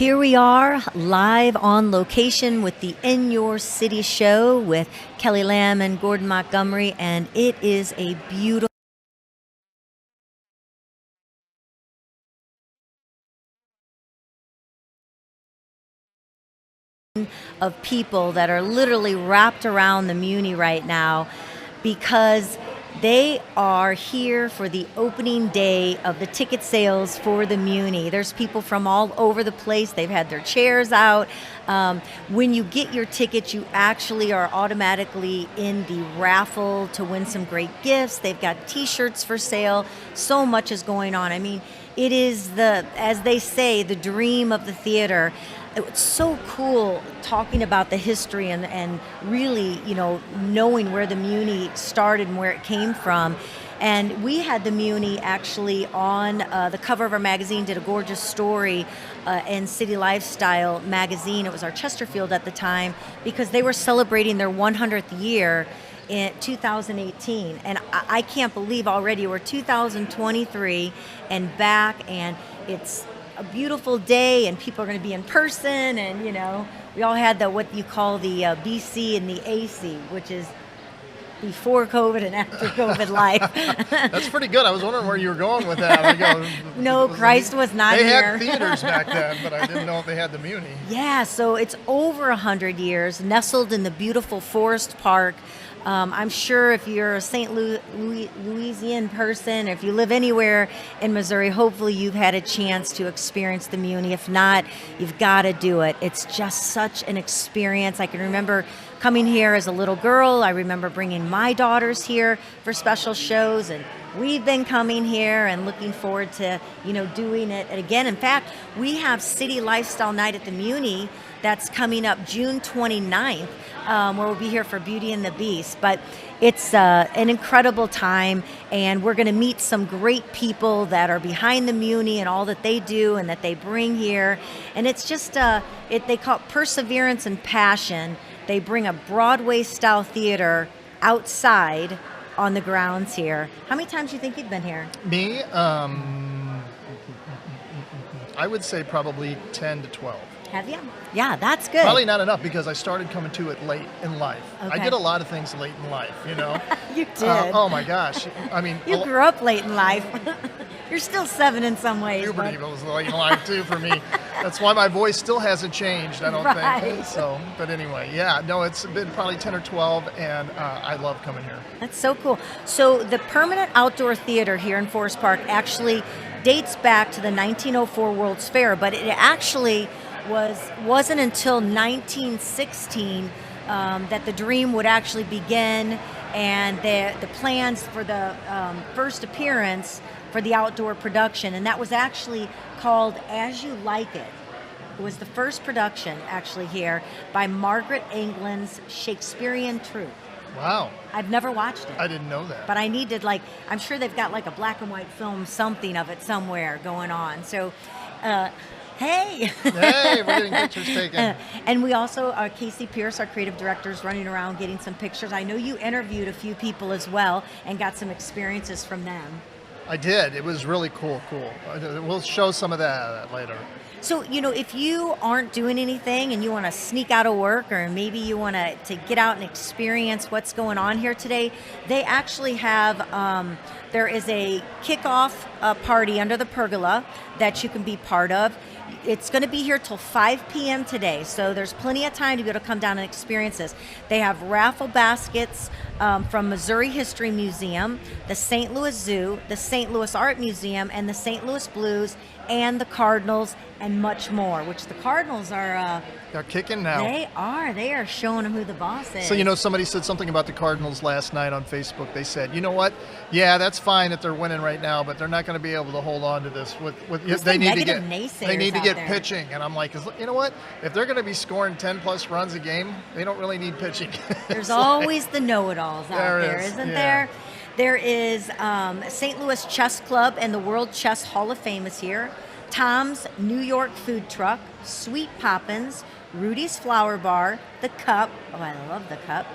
Here we are, live on location with the In Your City show with Kelly Lamb and Gordon Montgomery, and it is a beautiful of people that are literally wrapped around the Muny right now because they are here for the opening day of the ticket sales for the Muny. There's people from all over the place. They've had their chairs out. When you get your tickets, you actually are automatically in the raffle to win some great gifts. They've got t-shirts for sale. So much is going on. I mean, it is as they say, the dream of the theater. It's so cool talking about the history and really, knowing where the Muny started and where it came from. And we had the Muny actually on the cover of our magazine, did a gorgeous story in City Lifestyle magazine. It was our Chesterfield at the time because they were celebrating their 100th year in 2018. And I can't believe already we're 2023 and back, and it's a beautiful day and people are going to be in person, and we all had what you call the BC and the AC, which is before COVID and after COVID life. That's pretty good. I was wondering where you were going with that. No, Christ was not here. They had theaters back then, but I didn't know if they had the Muny. Yeah, so it's over 100 years, nestled in the beautiful Forest Park. I'm sure if you're a St. Louisian person, if you live anywhere in Missouri, hopefully you've had a chance to experience the Muny. If not, you've got to do it. It's just such an experience. I can remember coming here as a little girl. I remember bringing my daughters here for special shows, and we've been coming here and looking forward to, doing it again. In fact, we have City Lifestyle Night at the Muny that's coming up June 29th, where we'll be here for Beauty and the Beast. But it's an incredible time, and we're going to meet some great people that are behind the Muny and all that they do and that they bring here. And it's just, they call it perseverance and passion. They bring a Broadway-style theater outside on the grounds here. How many times do you think you've been here? Me, I would say probably 10 to 12. Have you? Yeah, that's good. Probably not enough because I started coming to it late in life. Okay. I did a lot of things late in life, You did. Oh my gosh. I mean, you grew up late in life. You're still 7 in some ways. Puberty was late in life too for me. That's why my voice still hasn't changed, I don't think. So, but anyway, yeah, no, it's been probably 10 or 12, and I love coming here. That's so cool. So the permanent outdoor theater here in Forest Park actually dates back to the 1904 World's Fair, but it actually wasn't until 1916 that the dream would actually begin, and the plans for the first appearance for the outdoor production, and that was actually called As You Like It. It was the first production actually here by Margaret England's Shakespearean troupe. Wow. I've never watched it. I didn't know that. But I needed, I'm sure they've got a black and white film, something of it somewhere going on. So, hey, we're getting pictures taken. And we also, Casey Pierce, our creative director, is running around getting some pictures. I know you interviewed a few people as well and got some experiences from them. I did. It was really cool. We'll show some of that later. So, if you aren't doing anything and you want to sneak out of work, or maybe you want to get out and experience what's going on here today, they actually have, there is a kickoff party under the pergola that you can be part of. It's going to be here till 5 p.m. today, so there's plenty of time to be able to come down and experience this. They have raffle baskets from Missouri History Museum, the St. Louis Zoo, the St. Louis Art Museum, and the St. Louis Blues, and the Cardinals, and much more, which the Cardinals are... They're kicking now. They are showing them who the boss is. So, somebody said something about the Cardinals last night on Facebook. They said, you know what? Yeah, that's fine if they're winning right now, but they're not going to be able to hold on to this. They need to get pitching. And I'm like, you know what? If they're going to be scoring 10-plus runs a game, they don't really need pitching. There's always the know-it-alls out there, isn't there? There is St. Louis Chess Club and the World Chess Hall of Fame is here. Tom's New York Food Truck, Sweet Poppins, Rudy's Flower Bar, The Cup. Oh, I love The Cup.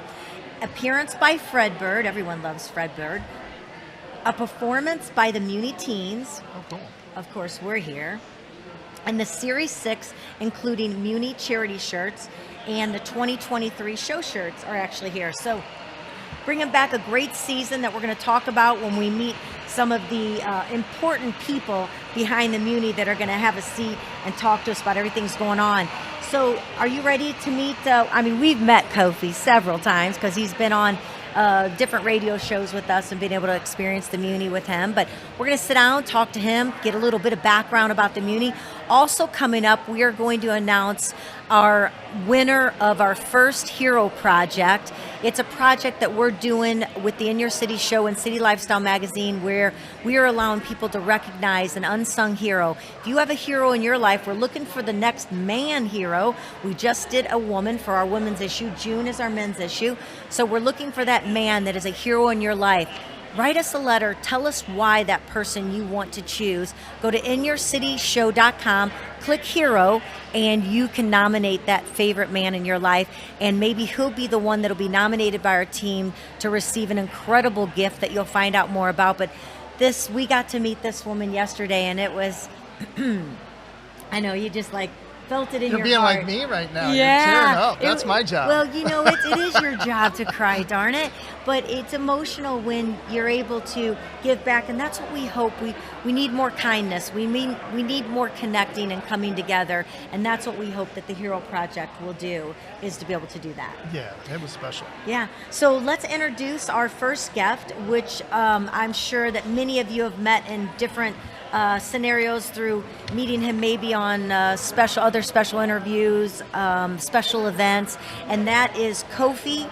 Appearance by Fredbird. Everyone loves Fredbird. A performance by the Muny Teens. Oh, cool. Of course, we're here. And the Series 6, including Muny charity shirts and the 2023 show shirts are actually here. So bringing back a great season that we're going to talk about when we meet some of the important people behind the Muny that are going to have a seat and talk to us about everything that's going on. So are you ready to meet, we've met Kwofe several times because he's been on different radio shows with us and been able to experience the Muny with him. But we're going to sit down, talk to him, get a little bit of background about the Muny. Also coming up, we are going to announce our winner of our first Hero Project. It's a project that we're doing with the In Your City show and City Lifestyle magazine where we are allowing people to recognize an unsung hero. If you have a hero in your life, we're looking for the next man hero. We just did a woman for our women's issue. June is our men's issue. So we're looking for that man that is a hero in your life. Write us a letter. Tell us why that person you want to choose. Go to inyourcityshow.com, click Hero, and you can nominate that favorite man in your life. And maybe he'll be the one that'll be nominated by our team to receive an incredible gift that you'll find out more about. But we got to meet this woman yesterday, and it was, I know, you just felt it in your heart. You're being like me right now. Yeah. You're tearing up. That's my job. Well, it is your job to cry, darn it. But it's emotional when you're able to give back, and that's what we hope. We need more kindness. We need more connecting and coming together, and that's what we hope that the Hero Project will do, is to be able to do that. Yeah, it was special. Yeah. So let's introduce our first guest, which I'm sure that many of you have met in different scenarios through meeting him maybe on other special interviews, special events, and that is Kwofe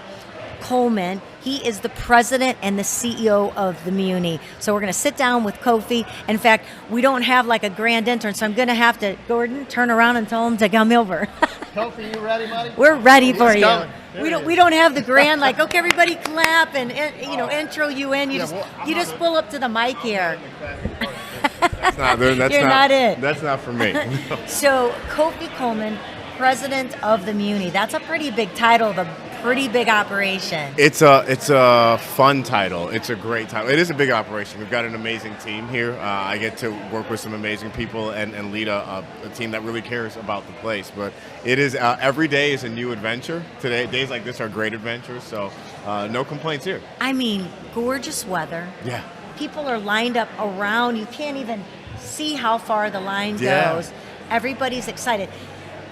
Colman. He is the president and the CEO of the Muny. So we're going to sit down with Kwofe. In fact, we don't have a grand entrance, so I'm going to have to, Gordon, turn around and tell him to come over. Kwofe, you ready, buddy? We're ready for you. Going. We don't have the grand okay, everybody clap and intro you in. You just pull up to the mic here. That's not it. That's not for me. So Kwofe Colman, president of the Muny. That's a pretty big title of a pretty big operation. It's a fun title. It's a great title. It is a big operation. We've got an amazing team here. I get to work with some amazing people and lead a team that really cares about the place. But it is every day is a new adventure. Today, days like this are great adventures. So no complaints here. I mean, gorgeous weather. Yeah. People are lined up around. You can't even see how far the line goes. Everybody's excited.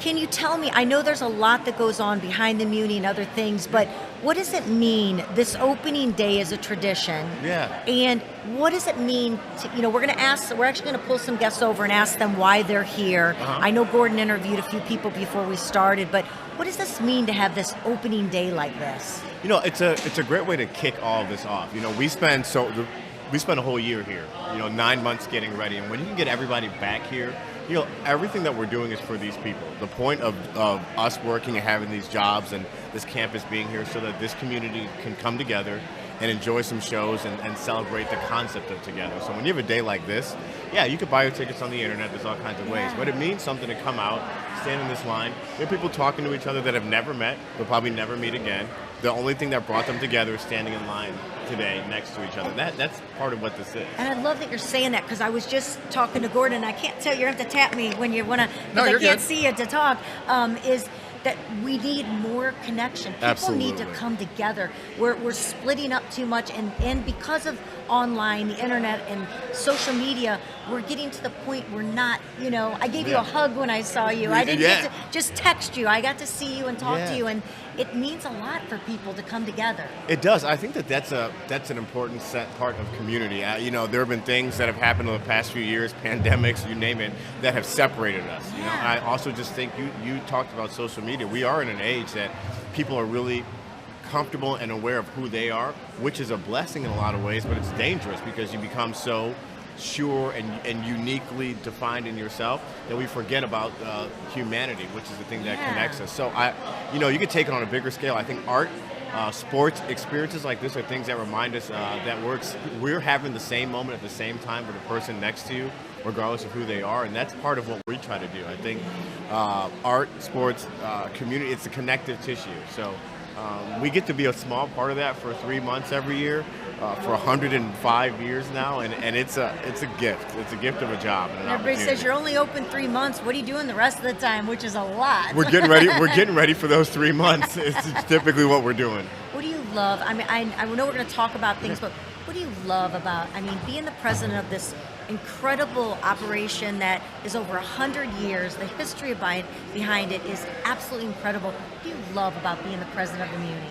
Can you tell me, I know there's a lot that goes on behind the Muny and other things, but what does it mean, this opening day is a tradition? Yeah. And what does it mean to, we're actually going to pull some guests over and ask them why they're here. Uh-huh. I know Gordon interviewed a few people before we started, but what does this mean to have this opening day like this? It's a great way to kick all of this off. We spend a whole year here, 9 months getting ready. And when you can get everybody back here, everything that we're doing is for these people. The point of us working and having these jobs and this campus being here so that this community can come together and enjoy some shows and celebrate the concept of together. So when you have a day like this, you could buy your tickets on the internet. There's all kinds of ways. But it means something to come out, stand in this line. There are people talking to each other that have never met. They'll probably never meet again. The only thing that brought them together is standing in line today next to each other. That's part of what this is. And I love that you're saying that because I was just talking to Gordon. I can't tell you have to tap me when you want to. No, I you're can't good. see you to talk. Is that we need more connection. People Absolutely. need to come together. We're splitting up too much, and because of online, the internet, and social media, we're getting to the point we're not. I gave you a hug when I saw you. I didn't get to just text you. I got to see you and talk to you, and it means a lot for people to come together. It does. I think that's an important part of community. There have been things that have happened in the past few years, pandemics, you name it, that have separated us. I also just think you talked about social media. We are in an age that people are really comfortable and aware of who they are, which is a blessing in a lot of ways, but it's dangerous because you become so sure and uniquely defined in yourself that we forget about humanity, which is the thing that connects us. So you could take it on a bigger scale. I think art, sports, experiences like this are things that remind us that we're having the same moment at the same time with the person next to you, regardless of who they are, and that's part of what we try to do. I think art, sports, community, it's a connective tissue. So We get to be a small part of that for 3 months every year. For 105 years now, and it's a gift. It's a gift of a job. And everybody says you're only open 3 months. What are you doing the rest of the time? Which is a lot. We're getting ready. We're getting ready for those 3 months. It's typically what we're doing. What do you love? I mean, I know we're going to talk about things, but what do you love about? I mean, being the president of this incredible operation that is over 100 years. The history behind it is absolutely incredible. What do you love about being the president of the Muny?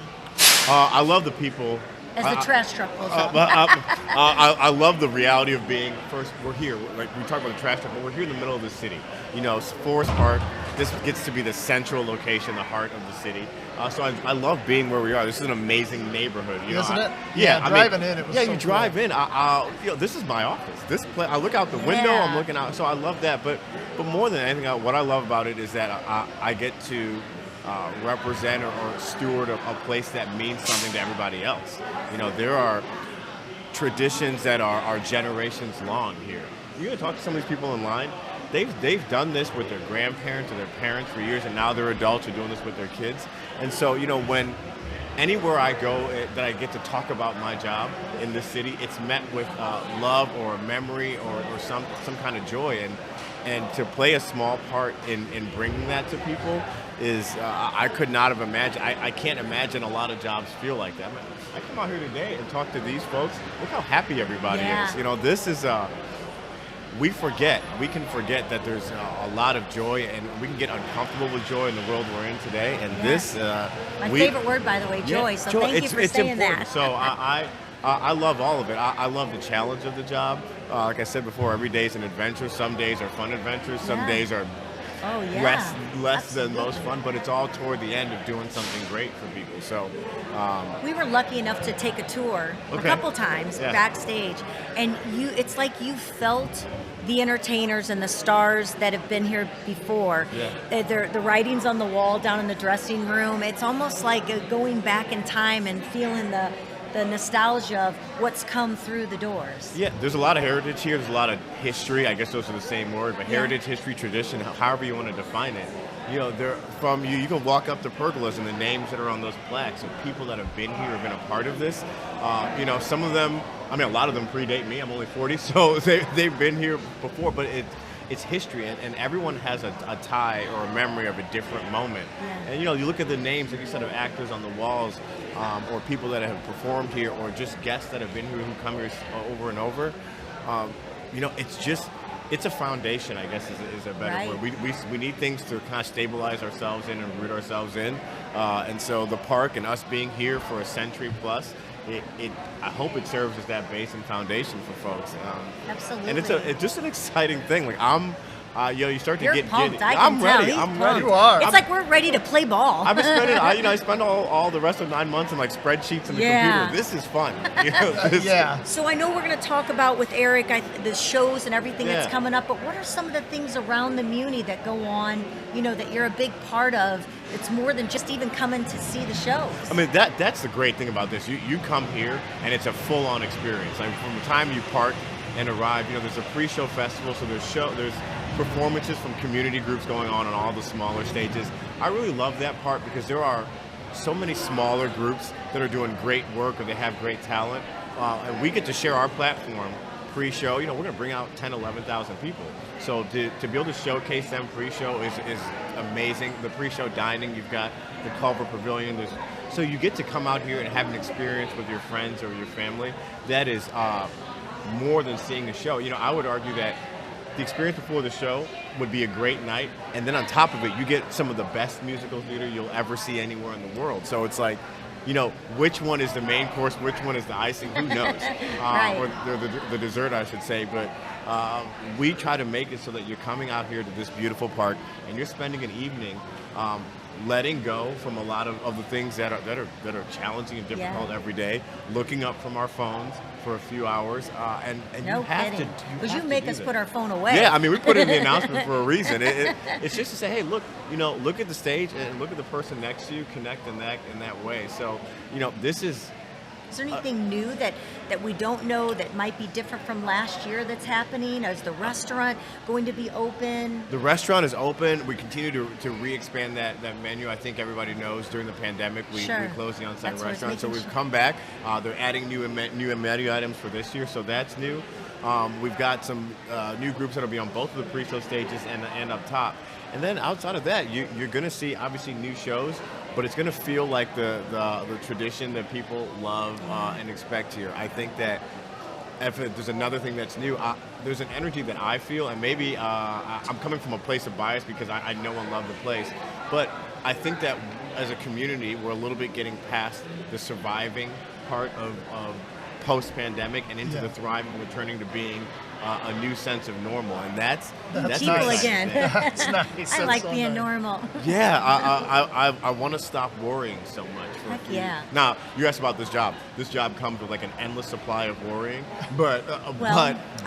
I love the people. As the trash truck goes up. I love the reality of being, first, we're here, like we talk about the trash truck, but we're here in the middle of the city. You know, Forest Park, this gets to be the central location, the heart of the city. So I love being where we are. This is an amazing neighborhood. Isn't it? Yeah, driving in, it was so you drive in. This is my office. I look out the window, I'm looking out, so I love that. But more than anything, what I love about it is that I get to represent or steward a place that means something to everybody else. You know, there are traditions that are generations long here. You're going to talk to some of these people in line, they've done this with their grandparents or their parents for years, and now they're adults who are doing this with their kids. And so, you know, when anywhere I go that I get to talk about my job in this city, it's met with love or memory or some kind of joy. And to play a small part in bringing that to people is, I could not have imagined. I can't imagine a lot of jobs feel like that. I come out here today and talk to these folks. Look how happy everybody is. You know, this is, we can forget that there's a lot of joy, and we can get uncomfortable with joy in the world we're in today. And this, my favorite word, by the way, joy. So thank you for saying that. So I love all of it. I love the challenge of the job. Like I said before, every day is an adventure. Some days are fun adventures. Some days are less than most fun, but it's all toward the end of doing something great for people. So we were lucky enough to take a tour a couple times backstage, and it's like you felt the entertainers and the stars that have been here before. The writings on the wall down in the dressing room. It's almost like going back in time and feeling the nostalgia of what's come through the doors. Yeah, there's a lot of heritage here. There's a lot of history. I guess those are the same word, but heritage, history, tradition, however you want to define it. You know, you can walk up to pergolas and the names that are on those plaques of people that have been here, have been a part of this. You know, some of them, I mean, a lot of them predate me. I'm only 40, so they've been here before, but it's history, and everyone has a tie or a memory of a different moment. And you know, you look at the names, like you said, of actors on the walls, or people that have performed here, or just guests that have been here who come here over and over. You know, it's a foundation, I guess, is a better word. We need things to kind of stabilize ourselves in and root ourselves in. And so the park and us being here for a century plus, I hope it serves as that base and foundation for folks. Absolutely. And it's just an exciting thing. Like you start to get pumped. giddy. I'm ready. I'm ready. You are. It's like we're ready to play ball. I've been spending, I spend all the rest of 9 months in like spreadsheets in the computer. This is fun. You know, So I know we're going to talk about with Eric the shows and everything that's coming up, but what are some of the things around the Muny that go on, you know, that you're a big part of? It's more than just even coming to see the shows. I mean, that's the great thing about this. You come here and it's a full-on experience. Like from the time you park and arrive, you know, there's a pre-show festival, so there's performances from community groups going on all the smaller stages. I really love that part because there are so many smaller groups that are doing great work or they have great talent, and we get to share our platform pre-show. You know, we're going to bring out 10, 11,000 people. So to be able to showcase them pre-show is amazing. The pre-show dining, you've got the Culver Pavilion. So you get to come out here and have an experience with your friends or your family that is more than seeing a show. You know, I would argue that the experience before the show would be a great night, and then on top of it, you get some of the best musical theater you'll ever see anywhere in the world. So it's like, you know, which one is the main course, which one is the icing, who knows? Or the dessert, I should say. But we try to make it so that you're coming out here to this beautiful park, and you're spending an evening letting go from a lot of the things that are challenging and difficult every day, looking up from our phones for a few hours, and no you have kidding. to. Because you make us put our phone away. Yeah, I mean, we put it in the announcement for a reason. It's just to say, hey, look, you know, look at the stage and look at the person next to you, connect in that way. So, you know, this is Is there anything new that we don't know that might be different from last year that's happening? Is the restaurant going to be open? The restaurant is open. We continue to re-expand that menu. I think everybody knows during the pandemic we closed the on-site restaurant, so we've come back. They're adding new menu items for this year, so that's new. We've got some new groups that'll be on both of the pre-show stages and up top. And then outside of that, you're going to see obviously new shows, but it's going to feel like the tradition that people love and expect here. I think that if there's another thing that's new, there's an energy that I feel, and maybe I'm coming from a place of bias because I know and love the place, but I think that as a community, we're a little bit getting past the surviving part of post-pandemic and into the thriving, returning to being a new sense of normal, and that's people nice. Again. That's nice. I like being normal. Yeah, I want to stop worrying so much. Heck yeah. Now, you asked about this job. This job comes with like an endless supply of worrying, but I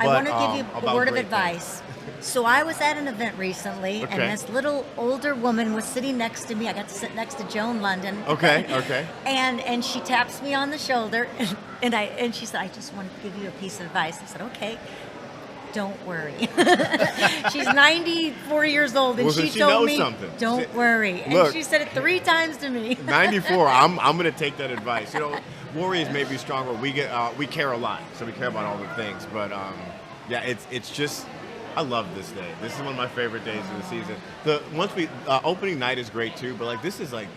want to give you a word of advice. Things. So I was at an event recently, and this little older woman was sitting next to me. I got to sit next to Joan London. Okay. And she taps me on the shoulder, and she said, "I just wanted to give you a piece of advice." I said, "Okay." Don't worry. She's 94 years old, and she told me, something. "Don't worry." And look, she said it 3 times to me. 94. I'm going to take that advice. You know, worry is maybe stronger. We care a lot, so we care about all the things. But yeah, it's just. I love this day. This is one of my favorite days of the season. Opening night is great too, but like this is like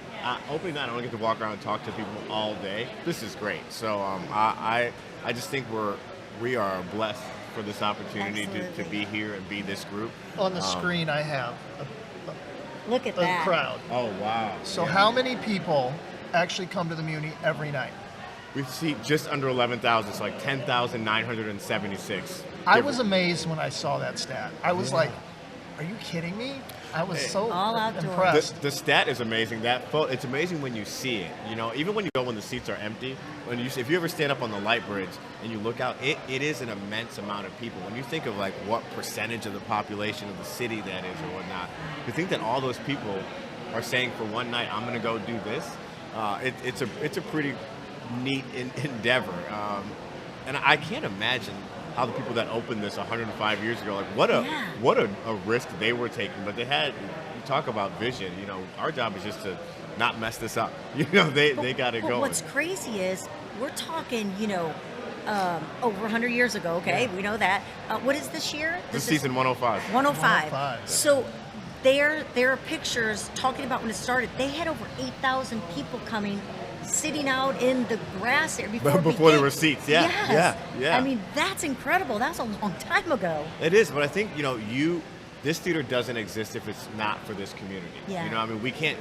opening night. I don't get to walk around and talk to people all day. This is great. So I just think we are blessed for this opportunity to be here and be this group. On the screen, I have Look at a that crowd. Oh wow! So how many people actually come to the Muny every night? We see just under 11,000. It's like 10,976. I was amazed when I saw that stat. I was like, "Are you kidding me?" I was so impressed. The stat is amazing. It's amazing when you see it. You know, even when you go when the seats are empty. If you ever stand up on the light bridge and you look out, it is an immense amount of people. When you think of like what percentage of the population of the city that is or whatnot, you think that all those people are saying for one night, "I'm going to go do this." It's a pretty neat endeavor, and I can't imagine how the people that opened this 105 years ago, like what a risk they were taking. But you talk about vision. You know, our job is just to not mess this up. You know, they got it going. What's crazy is we're talking, over 100 years ago. Okay, we know that. What is this year? This season 105. 105. So there are pictures talking about when it started. They had over 8,000 people coming, sitting out in the grass there before there were seats. Yeah. I mean, that's incredible. That's a long time ago. It is, but I think this theater doesn't exist if it's not for this community. Yeah. You know, I mean, we can't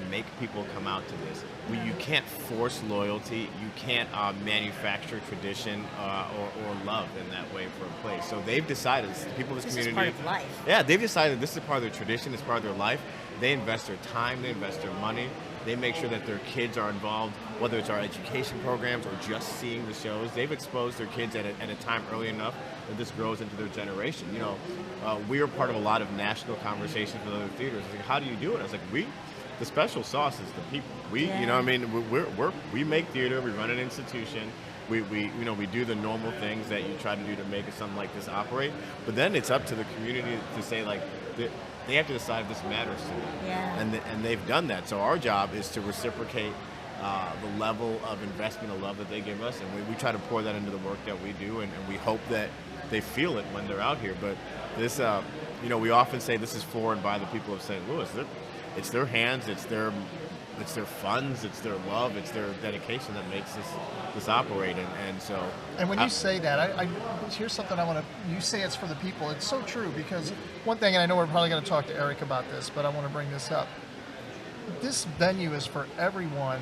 make people come out to this. You can't force loyalty. You can't manufacture tradition or love in that way for a place. So they've decided, the people of this community. This is part of life. Yeah, they've decided this is part of their tradition. It's part of their life. They invest their time. They invest their money. They make sure that their kids are involved, whether it's our education programs or just seeing the shows. They've exposed their kids at a time early enough that this grows into their generation. You know, we are part of a lot of national conversations with other theaters. Like, how do you do it? I was like, the special sauce is the people. You know, I mean, we make theater. We run an institution. We do the normal things that you try to do to make something like this operate. But then it's up to the community to say, like, they have to decide if this matters to them. Yeah. And they've done that. So our job is to reciprocate the level of investment and love that they give us, and we try to pour that into the work that we do, and we hope that they feel it when they're out here. But this, we often say this is for and by the people of St. Louis. It's their hands, it's their funds, it's their love, it's their dedication that makes this operate. And so. And when you say that, here's something you say it's for the people. It's so true, because one thing, and I know we're probably going to talk to Eric about this, but I want to bring this up. This venue is for everyone,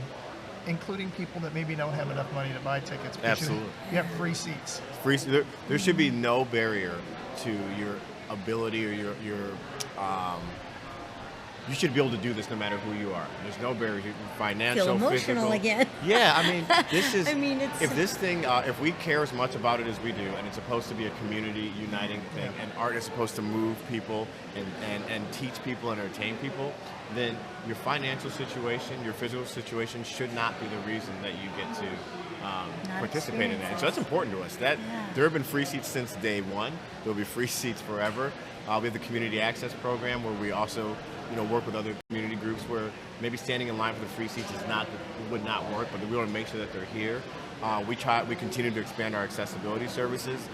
including people that maybe don't have enough money to buy tickets. Absolutely. You have free seats. There should be no barrier to your ability or your you should be able to do this no matter who you are. There's no barrier, financial, feel emotional physical. again. Yeah, I mean, this is. I mean, it's if this thing, if we care as much about it as we do, and it's supposed to be a community uniting thing, and art is supposed to move people and teach people and entertain people, then your financial situation, your physical situation should not be the reason that you get to participate in that. And so that's important to us. There have been free seats since day one. There will be free seats forever. We have the community access program where we also, work with other community groups where maybe standing in line for the free seats would not work, but we want to make sure that they're here. We continue to expand our accessibility services.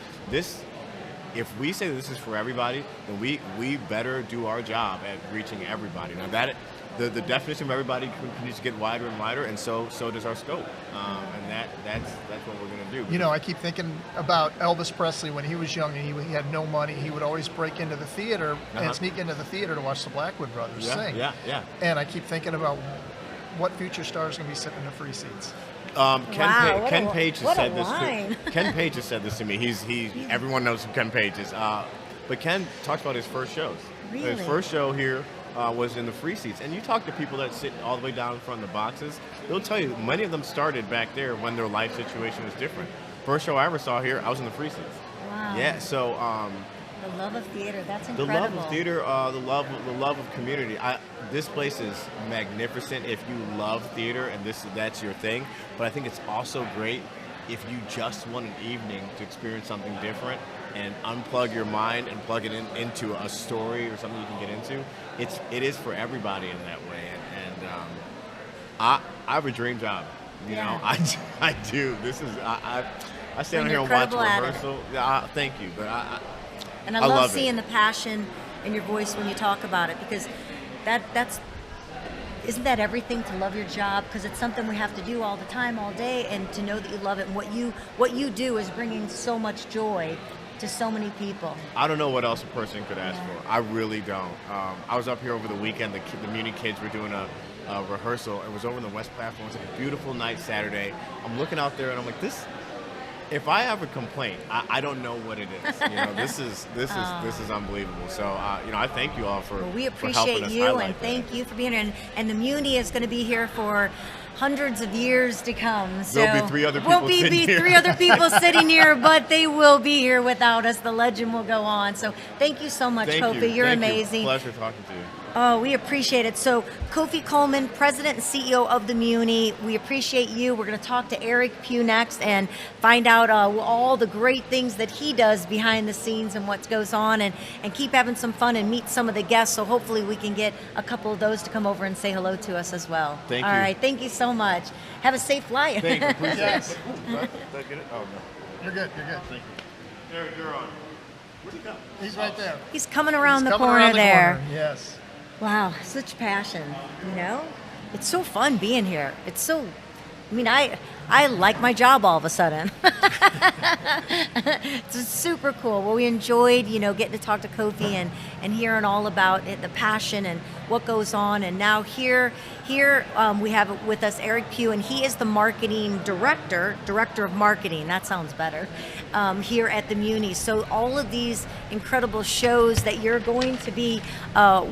If we say this is for everybody, then we better do our job at reaching everybody. Now that the definition of everybody continues to get wider and wider, and so does our scope. And that's what we're going to do. I keep thinking about Elvis Presley when he was young and he had no money. He would always break into the theater and sneak into the theater to watch the Blackwood Brothers sing. Yeah. And I keep thinking about what future stars are going to be sitting in the free seats. Ken Page has said this. Ken Page has said this to me. Everyone knows who Ken Page is. But Ken talks about his first shows. Really? His first show here was in the free seats. And you talk to people that sit all the way down in front of the boxes, they'll tell you many of them started back there when their life situation was different. First show I ever saw here, I was in the free seats. Wow. Yeah, so the love of theater, that's incredible. The love of theater, the love of community. This place is magnificent if you love theater and that's your thing. But I think it's also great if you just want an evening to experience something different and unplug your mind and plug it into a story or something you can get into. It is for everybody in that way. And I have a dream job. I do. This is I stand here and watch rehearsal. Thank you, but And I love seeing the passion in your voice when you talk about it, because isn't that everything, to love your job? Because it's something we have to do all the time, all day, and to know that you love it and what you do is bringing so much joy to so many people. I don't know what else a person could ask for. I really don't. I was up here over the weekend. The Muny kids were doing a rehearsal. It was over in the West Platform. It was like a beautiful night Saturday. I'm looking out there and I'm like, this. If I have a complaint, I don't know what it is. This is unbelievable. So I thank you all for. Well, we for appreciate helping us you, highlight and thank that. you for being here. And the Muny is going to be here for hundreds of years to come. So there'll be three other people sitting here. Three other people sitting here, but they will be here without us. The legend will go on. So thank you so much, Kwofe. You're amazing. Pleasure talking to you. Oh, we appreciate it. So, Kwofe Colman, President and CEO of the Muny, we appreciate you. We're going to talk to Eric Pugh next and find out all the great things that he does behind the scenes and what goes on, and keep having some fun and meet some of the guests. So hopefully we can get a couple of those to come over and say hello to us as well. Thank you. All right, thank you so much. Have a safe flight. Thank you. Appreciate Yes. it. Did I get it? Oh, no. You're good. Thank you. There, you're on. Where'd he go? He's right there. He's coming around He's the coming corner around the there. corner. Yes. Wow, such passion, It's so fun being here. It's so, I like my job all of a sudden. It's super cool. Well, we enjoyed, getting to talk to Kwofe and hearing all about it, the passion and what goes on. And now here we have with us Eric Pugh, and he is the marketing director of marketing. That sounds better. Here at the Muny. So all of these incredible shows that you're going to be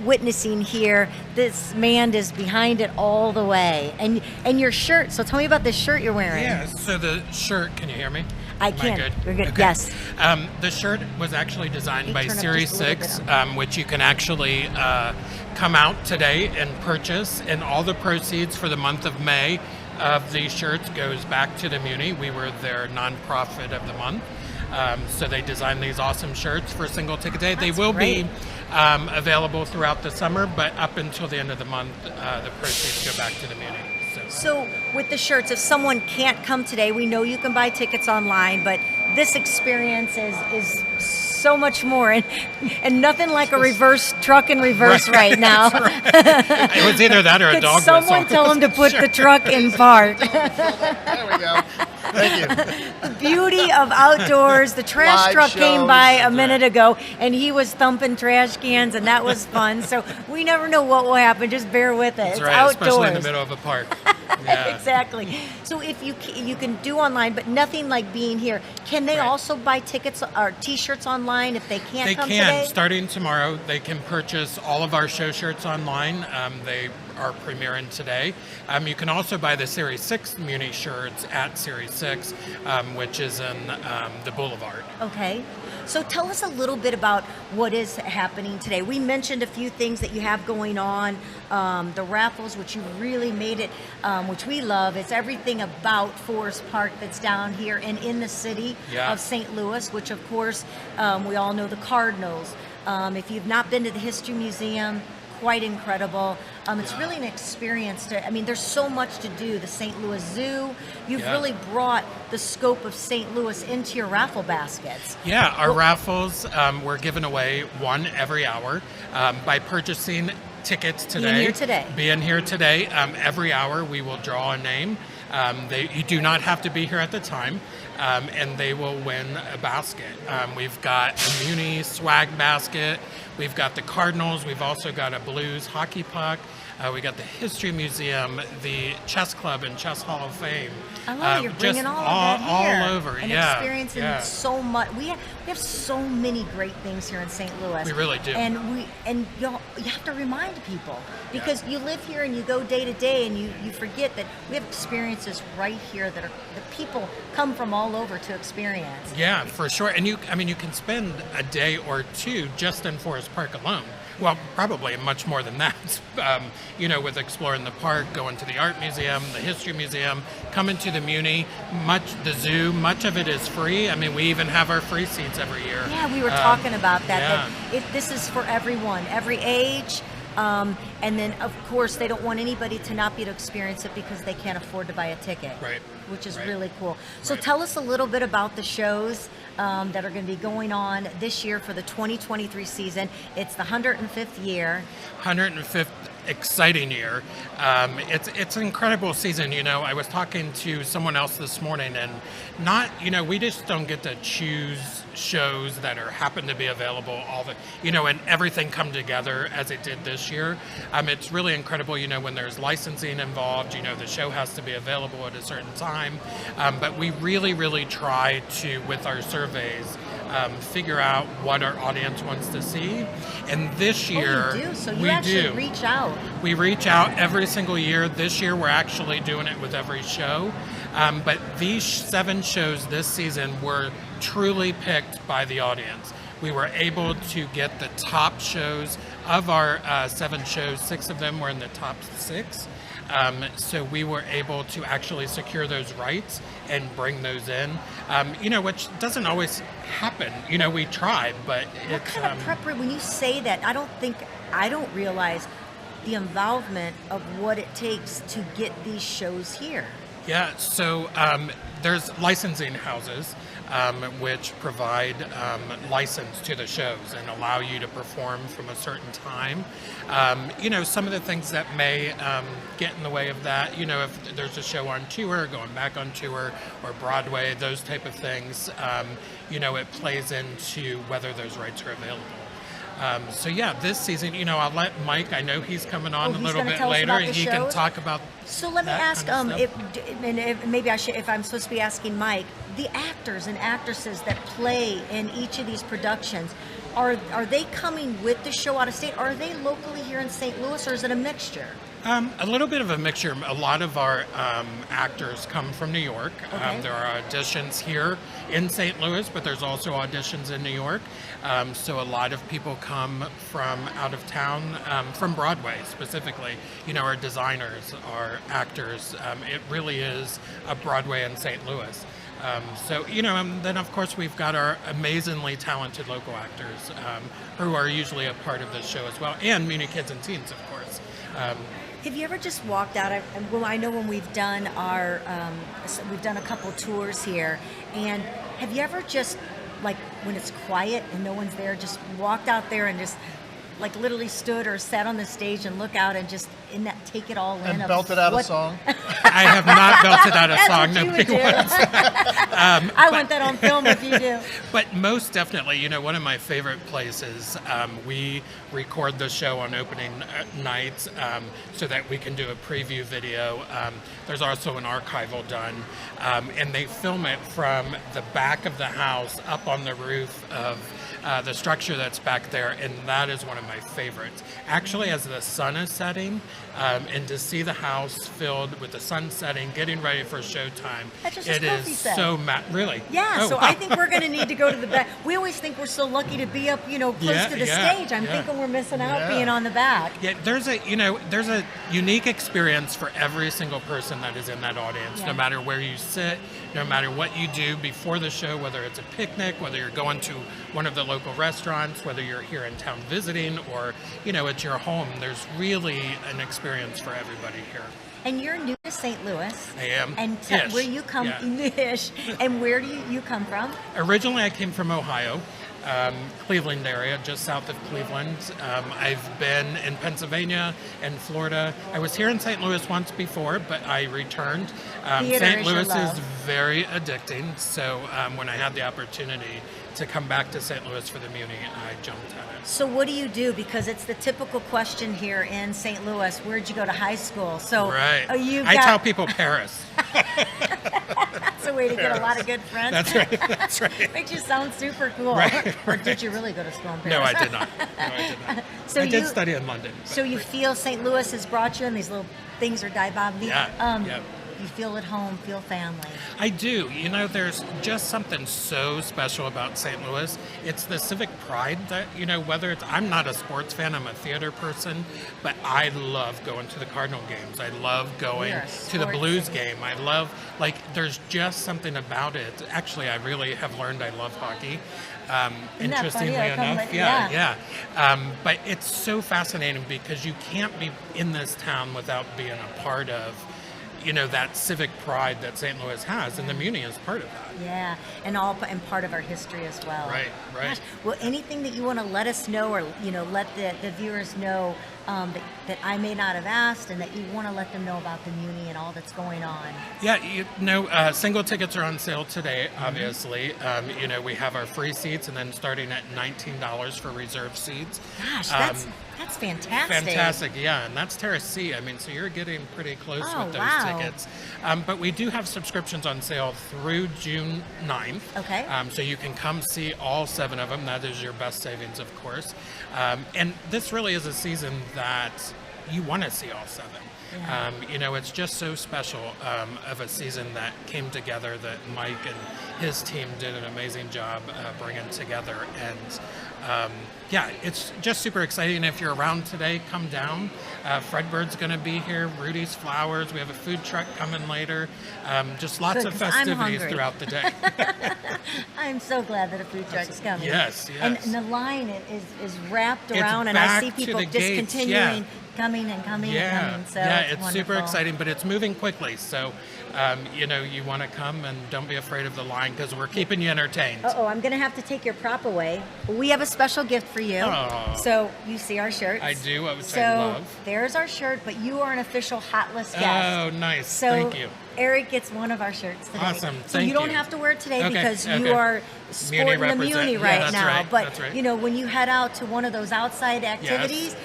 witnessing here, this man is behind it all the way. And your shirt. So tell me about this shirt you're wearing. Yeah. So the shirt. Can you hear me? I can. Good? You're good. Okay. Yes. The shirt was actually designed by turn up Series just a little 6, bit which you can actually come out today and purchase. And all the proceeds for the month of May of these shirts goes back to the Muny. We were their nonprofit of the month. So they designed these awesome shirts for single ticket day. They will be available throughout the summer, but up until the end of the month, the proceeds go back to the Muny. So with the shirts, if someone can't come today, we know you can buy tickets online, but this experience is so much more, and nothing like a reverse truck in reverse right now. Right. It was either that or a dog whistle. Could someone tell them to put the truck in park? There we go. Thank you. The beauty of outdoors. The trash Live truck shows. came by a minute ago, and he was thumping trash cans, and that was fun. So we never know what will happen. Just bear with it. That's It's right, outdoors. especially in the middle of a park. Yeah. Exactly. So if you can do online, but nothing like being here. Can they also buy tickets or T-shirts online if they can't come today? They can. Starting tomorrow, they can purchase all of our show shirts online. They are premiering today. You can also buy the Series 6 Muny shirts at Series 6, which is in the Boulevard. Okay. So tell us a little bit about what is happening today. We mentioned a few things that you have going on. The raffles, which you really made it, which we love. It's everything about Forest Park that's down here and in the city of St. Louis, which of course we all know the Cardinals. If you've not been to the History Museum, quite incredible. It's really an experience there's so much to do. The St. Louis Zoo, you've really brought the scope of St. Louis into your raffle baskets. Yeah, our raffles, we're giving away one every hour by purchasing tickets today. Being here today. Every hour we will draw a name. You do not have to be here at the time, and they will win a basket. We've got a Muny swag basket. We've got the Cardinals. We've also got a Blues hockey puck. We got the History Museum, the Chess Club and Chess Hall of Fame. I love it. You're bringing all of that here. All over, and experiencing so much. We have so many great things here in St. Louis. We really do. And you have to remind people because you live here and you go day to day and you forget that we have experiences right here that people come from all over to experience. Yeah, for sure. And you can spend a day or two just in Forest Park alone. Well, probably much more than that, with exploring the park, going to the art museum, the history museum, coming to the Muny, the zoo, much of it is free. We even have our free seats every year. Yeah, we were talking about that this is for everyone, every age. And then, of course, they don't want anybody to not be able to experience it because they can't afford to buy a ticket, which is really cool. So tell us a little bit about the shows that are going to be going on this year for the 2023 season. It's the 105th year. 105th exciting year. It's an incredible season. I was talking to someone else this morning, and we just don't get to choose shows that happen to be available and everything come together as it did this year. It's really incredible, when there's licensing involved, the show has to be available at a certain time. But we really, really try to, with our surveys, figure out what our audience wants to see. And this year, you do. So you actually reach out. We reach out every single year. This year, we're actually doing it with every show. But these 7 shows this season were truly picked by the audience. We were able to get the top shows of our 7 shows. 6 of them were in the top 6. So we were able to actually secure those rights and bring those in, which doesn't always happen. We tried, but what kind of preparation? When you say that, I don't realize the involvement of what it takes to get these shows here. Yeah, so there's licensing houses which provide license to the shows and allow you to perform from a certain time. Some of the things that may get in the way of that, if there's a show on tour, going back on tour, or Broadway, those type of things, it plays into whether those rights are available. This season, I'll let Mike, I know he's coming on a little bit later, and he can talk about. So let me ask, maybe I should, if I'm supposed to be asking Mike, the actors and actresses that play in each of these productions, are they coming with the show out of state? Are they locally here in St. Louis, or is it a mixture? A little bit of a mixture. A lot of our actors come from New York. Okay. There are auditions here in St. Louis, but there's also auditions in New York. So a lot of people come from out of town, from Broadway specifically. Our designers, our actors. It really is a Broadway in St. Louis. And then of course we've got our amazingly talented local actors who are usually a part of this show as well, and Muny Kids and Teens, of course. Have you ever just walked out? I know when we've done we've done a couple tours here, and have you ever just, like, when it's quiet and no one's there, just walked out there and just, like, literally stood or sat on the stage and look out and just take it all in? And belted out a song? I have not belted out a That's song what you nobody would do. wants. I want that on film if you do. But most definitely, one of my favorite places, we record the show on opening nights so that we can do a preview video. There's also an archival done, and they film it from the back of the house up on the roof of the structure that's back there, and that is one of my favorites. Actually, as the sun is setting, and to see the house filled with the sun setting, getting ready for showtime, That's just it as Kwofe is said. so really. Yeah, Oh, so wow. I think we're going to need to go to the back. We always think we're so lucky to be up, close to the stage. I'm thinking we're missing out being on the back. Yeah, there's a unique experience for every single person that is in that audience, no matter where you sit, no matter what you do before the show, whether it's a picnic, whether you're going to one of the local restaurants, whether you're here in town visiting, or, it's your home. There's really an experience for everybody here. And you're new to St. Louis. I am. And Ish. where you come, ish. And where do you come from? Originally, I came from Ohio. Cleveland area, just south of Cleveland. I've been in Pennsylvania and Florida. I was here in St. Louis once before, but I returned. St. Louis is very addicting, so when I had the opportunity to come back to St. Louis for the Muny, I jumped at it. So what do you do? Because it's the typical question here in St. Louis. Where'd you go to high school? So right. I tell people Paris. That's a way to get a lot of good friends. That's right. That's right. Makes you sound super cool. Right. Or did you really go to school in Paris? No, I did not. So I did study in London. So you feel St. Louis has brought you in, these little things are dibobbing. Yeah. You feel at home, feel family. I do. There's just something so special about St. Louis. It's the civic pride that, whether it's, I'm not a sports fan, I'm a theater person, but I love going to the Cardinal games. I love going to the Blues game. I love, there's just something about it. Actually, I really have learned I love hockey. Interestingly enough. Yeah. But it's so fascinating because you can't be in this town without being a part of that civic pride that St. Louis has, and the Muny is part of that. Yeah, and part of our history as well. Right. Gosh, well, anything that you want to let us know, or let the viewers know that I may not have asked, and that you want to let them know about the Muny and all that's going on. Yeah, single tickets are on sale today. Obviously, we have our free seats, and then starting at $19 for reserved seats. Gosh, that's fantastic. Fantastic, yeah, and that's Terrace C. So you're getting pretty close with those tickets. But we do have subscriptions on sale through June 9th. Okay. So you can come see all 7 of them. That is your best savings, of course. And this really is a season that you want to see all 7. Yeah. It's just so special of a season that came together, that Mike and his team did an amazing job bringing together. And it's just super exciting. If you're around today, come down. Fredbird's going to be here. Rudy's Flowers. We have a food truck coming later. Just lots of festivities throughout the day. I'm so glad that a food truck is coming. Yes. And the line is wrapped around, and I see people just continuing. Coming and coming and coming. So it's super exciting, but it's moving quickly. So, you want to come, and don't be afraid of the line, because we're keeping you entertained. I'm going to have to take your prop away. We have a special gift for you. Oh. So you see our shirts. I do, which I love. So there's our shirt, but you are an official Hot List guest. Oh, nice. So thank you. Eric gets one of our shirts today. Awesome. So Thank you don't you. have to wear it today because Okay. you are sporting the Muny right now. Right. But that's right. when you head out to one of those outside activities,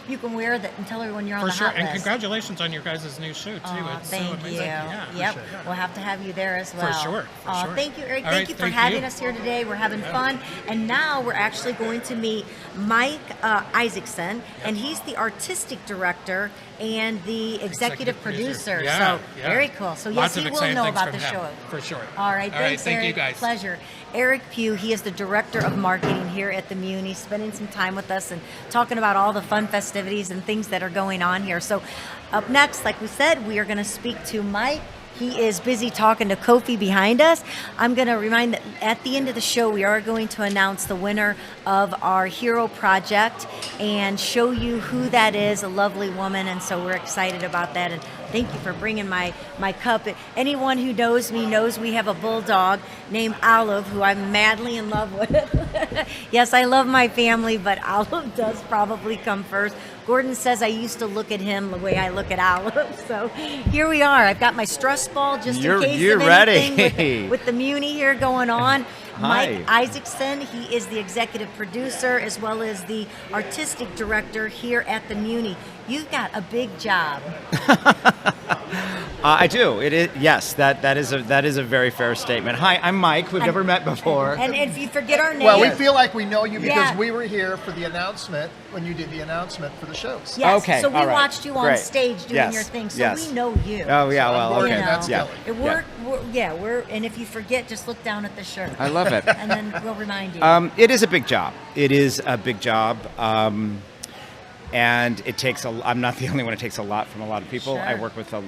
you can wear that and tell everyone you're on the Hot List. And congratulations on your guys' new show too. It's thank so amazing. you. Yeah. We'll have to have you there as well. For sure. Thank you, Eric. All Thank right, you for thank having you. us here today. We're having fun. And now we're actually going to meet Mike Iasacson, and he's the artistic director and the executive producer. Yeah, so very cool. So Lots yes, he of will exciting know things about from the him, show. for sure. All right, thanks, thank Eric. you guys. Pleasure. Eric Pugh, he is the director of marketing here at the Muny, spending some time with us and talking about all the fun festivities and things that are going on here. So up next, like we said, we are going to speak to Mike. He is busy talking to Kwofe behind us. I'm going to remind that at the end of the show, we are going to announce the winner of our Hero Project and show you who that is, a lovely woman. And so we're excited about that. And Thank you for bringing my cup. Anyone who knows me knows we have a bulldog named Olive, who I'm madly in love with. Yes, I love my family, but Olive does probably come first. Gordon says I used to look at him the way I look at Olive. So here we are. I've got my stress ball just in case you're of anything ready. with the Muny here going on. Hi. Mike Iasacson, he is the executive producer as well as the artistic director here at the Muny. You've got a big job. I do. It is, yes, that is a very fair statement. Hi, I'm Mike. We've never met before. And if you forget our name. Well, we feel like we know you because Yeah. we were here for the announcement when you did the announcement for the shows. Yes, Okay, so we all right. watched you on Great. stage doing Yes, your thing, so yes. we know you. Oh yeah, So well, I'm Gordon, okay. You know. that's Yeah. Kelly. We're and if you forget, just look down at the shirt. I love it. And then we'll remind you. It is a big job. It is a big job. And it takes I'm not the only one. It takes a lot from a lot of people. Sure. I work with a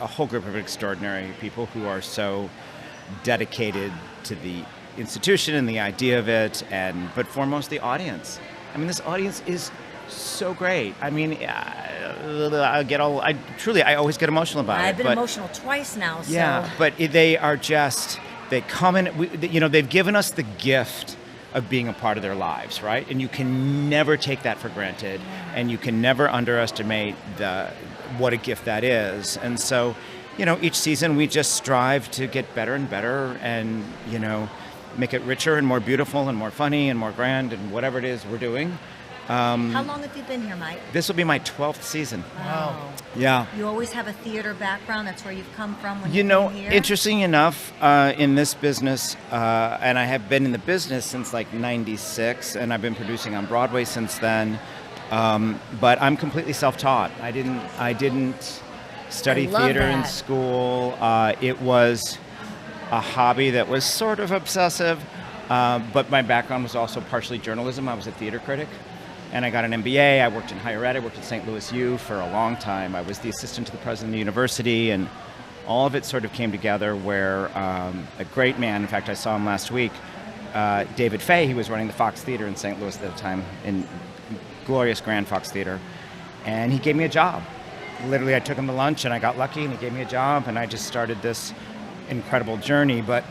whole group of extraordinary people who are so dedicated to the institution and the idea of it, but foremost the audience. I mean, this audience is so great. I mean, I always get emotional about it. I've been but- emotional twice now. So. Yeah, but they are just, they come in, they've given us the gift of being a part of their lives, right? And you can never take that for granted, and you can never underestimate what a gift that is. And so, each season we just strive to get better and better and, make it richer and more beautiful and more funny and more grand and whatever it is we're doing. How long have you been here, Mike? This will be my 12th season. Wow. Yeah. You always have a theater background. That's where you've come from when you came here? Interesting enough, in this business, and I have been in the business since like 96, and I've been producing on Broadway since then, but I'm completely self-taught. I didn't study I love theater in that. school. It was a hobby that was sort of obsessive, but my background was also partially journalism. I was a theater critic. And I got an MBA. I worked in higher ed. I worked at St. Louis U for a long time. I was the assistant to the president of the university, and all of it sort of came together where a great man, in fact, I saw him last week, David Fay, he was running the Fox Theater in St. Louis at the time, in glorious Grand Fox Theater, and he gave me a job. Literally, I took him to lunch, and I got lucky, and he gave me a job, and I just started this incredible journey. But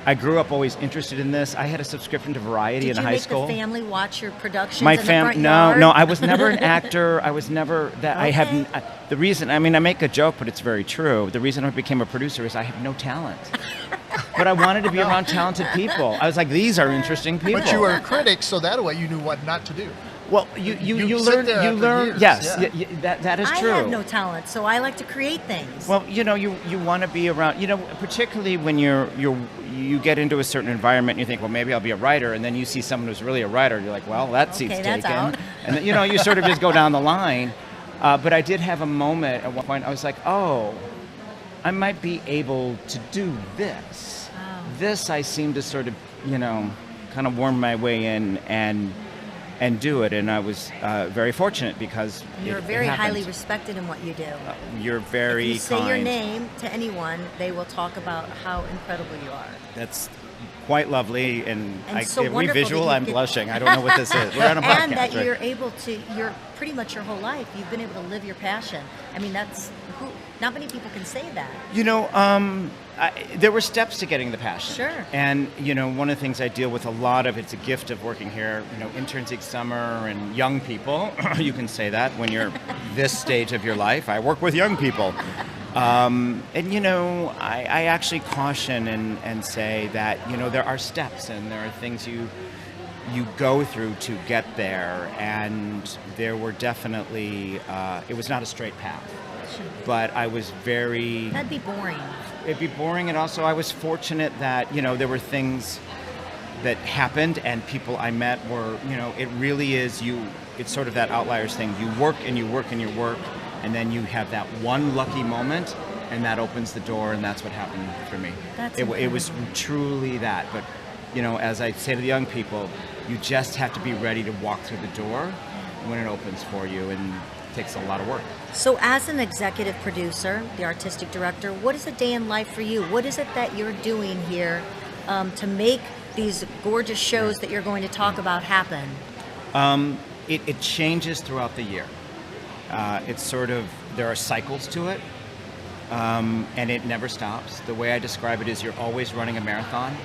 I grew up always interested in this. I had a subscription to Variety in high school. Did you make the family watch your productions My in the front no, yard? no. I was never an actor. I was never that. I Okay. have the reason. I mean, I make a joke, but it's very true. The reason I became a producer is I have no talent, but I wanted to be around talented people. I was like, these are interesting people. But you were a critic, so that way you knew what not to do. Well, you sit learn. there You after learn. years, Yes, yeah. that is I true. have no talent, so I like to create things. Well, you want to be around, particularly when you get into a certain environment and you think, well, maybe I'll be a writer, and then you see someone who's really a writer, you're like, well, that seat's Okay, taken. that's out. And then, you sort of just go down the line. But I did have a moment at one point, I was like, oh, I might be able to do this. Wow. This I seem to sort of, kind of worm my way in and do it, and I was very fortunate because You're it very happened. highly respected in what you do. You're very If you say kind. your name to anyone, they will talk about how incredible you are. That's quite lovely, and so if we wonderful that visual, you I'm get- blushing. I don't know what this is. We're on a podcast, And that right? you're able to, you're pretty much your whole life, you've been able to live your passion. I mean, not many people can say that. There were steps to getting the passion. Sure. And, one of the things I deal with a lot of, it's a gift of working here, interns each summer and young people. You can say that when you're this stage of your life. I work with young people. I actually caution and say that, there are steps and there are things you go through to get there. And there were definitely, it was not a straight path. But I was very... That'd be boring. It'd be boring, and also I was fortunate that, there were things that happened and people I met were, it really is it's sort of that outliers thing. You work and you work and you work, and then you have that one lucky moment, and that opens the door, and that's what happened for me. It was truly that. But, as I say to the young people, you just have to be ready to walk through the door when it opens for you, and it takes a lot of work. So as an executive producer, the artistic director, what is a day in life for you? What is it that you're doing here to make these gorgeous shows that you're going to talk about happen? It changes throughout the year. It's sort of, there are cycles to it, and it never stops. The way I describe it is you're always running a marathon.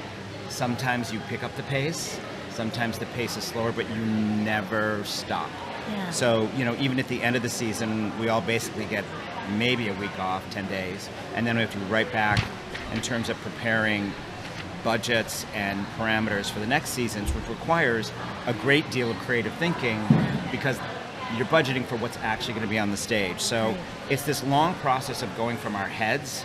Sometimes you pick up the pace, sometimes the pace is slower, but you never stop. Yeah. So, even at the end of the season, we all basically get maybe a week off, 10 days, and then we have to be right back in terms of preparing budgets and parameters for the next seasons, which requires a great deal of creative thinking because you're budgeting for what's actually going to be on the stage. So it's this long process of going from our heads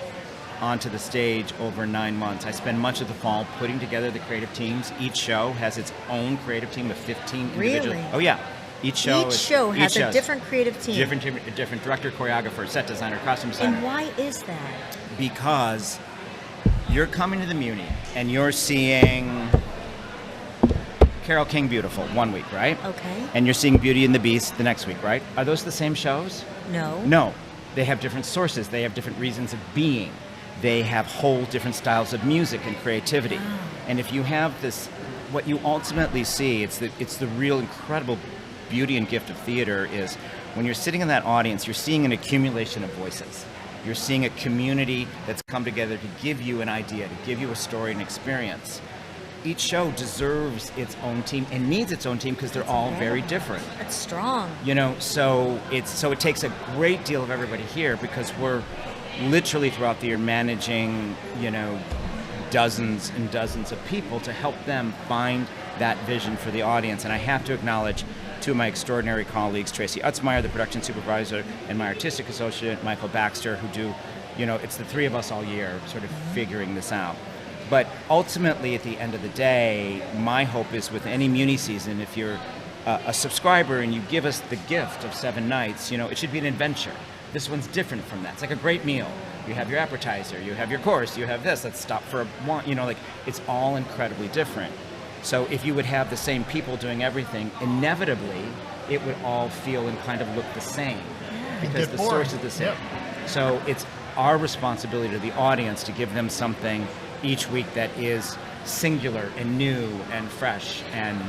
onto the stage over 9 months. I spend much of the fall putting together the creative teams. Each show has its own creative team of 15 individuals. Really? Oh yeah. Each show has a different creative team. Different director, choreographer, set designer, costume designer. And why is that? Because you're coming to the Muny and you're seeing Carole King Beautiful one week, right? Okay. And you're seeing Beauty and the Beast the next week, right? Are those the same shows? No. No. They have different sources. They have different reasons of being. They have whole different styles of music and creativity. Oh. And if you have this, what you ultimately see, it's the real incredible beauty and gift of theater is when you're sitting in that audience, you're seeing an accumulation of voices. You're seeing a community that's come together to give you an idea, to give you a story and experience. Each show deserves its own team and needs its own team because they're all very different. That's strong. So it takes a great deal of everybody here because we're literally throughout the year managing, dozens and dozens of people to help them find that vision for the audience. And I have to acknowledge two of my extraordinary colleagues, Tracy Utzmeyer, the production supervisor, and my artistic associate, Michael Baxter, who do, it's the three of us all year sort of figuring this out. But ultimately, at the end of the day, my hope is with any Muny season, if you're a subscriber and you give us the gift of 7 nights, it should be an adventure. This one's different from that. It's like a great meal. You have your appetizer, you have your course, you have this, let's stop for a one, it's all incredibly different. So if you would have the same people doing everything, inevitably, it would all feel and kind of look the same because the source is the same. Yep. So it's our responsibility to the audience to give them something each week that is singular and new and fresh and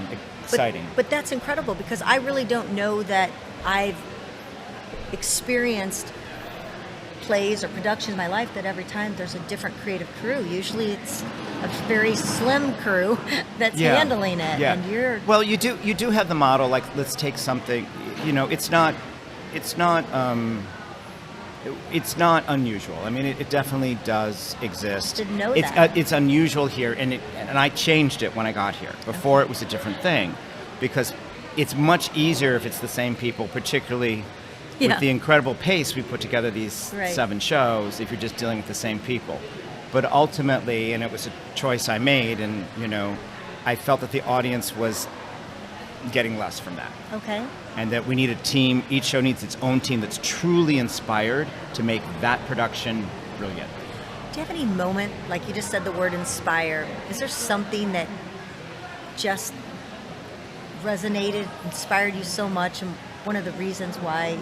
exciting. But that's incredible because I really don't know that I've experienced plays or productions in my life that every time there's a different creative crew. Usually it's a very slim crew that's handling it. Yeah. And you're you do have the model, like let's take something, it's not unusual. I mean, it definitely does exist. Didn't know that. It's unusual here, and I changed it when I got here. Before it was a different thing, because it's much easier if it's the same people, particularly with the incredible pace we put together these 7 shows, if you're just dealing with the same people. But ultimately, and it was a choice I made, and I felt that the audience was getting less from that. Okay. And that we need a team, each show needs its own team that's truly inspired to make that production brilliant. Do you have any moment, like you just said the word inspire, is there something that just resonated, inspired you so much, and one of the reasons why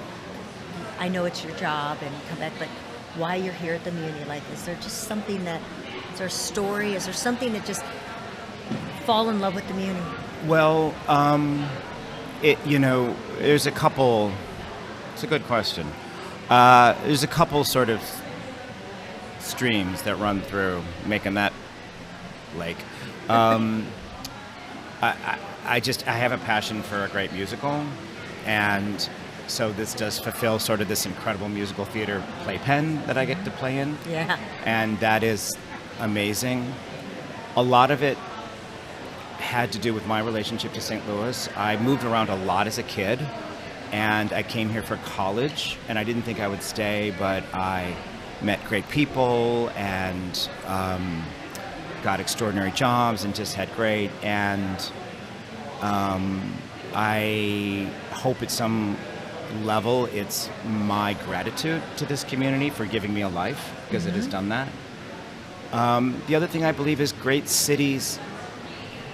I know it's your job and you come back, but why you're here at the Muny? Like, is there just something is there a story, is there something that just fall in love with the Muny? Well, there's a couple, it's a good question. There's a couple sort of streams that run through making that lake. I have a passion for a great musical, and so this does fulfill sort of this incredible musical theater playpen that I get to play in. Yeah. And that is amazing. A lot of it had to do with my relationship to St. Louis. I moved around a lot as a kid, and I came here for college, and I didn't think I would stay, but I met great people and got extraordinary jobs and just had great. And I hope at some level it's my gratitude to this community for giving me a life, because it has done that. The other thing I believe is great cities,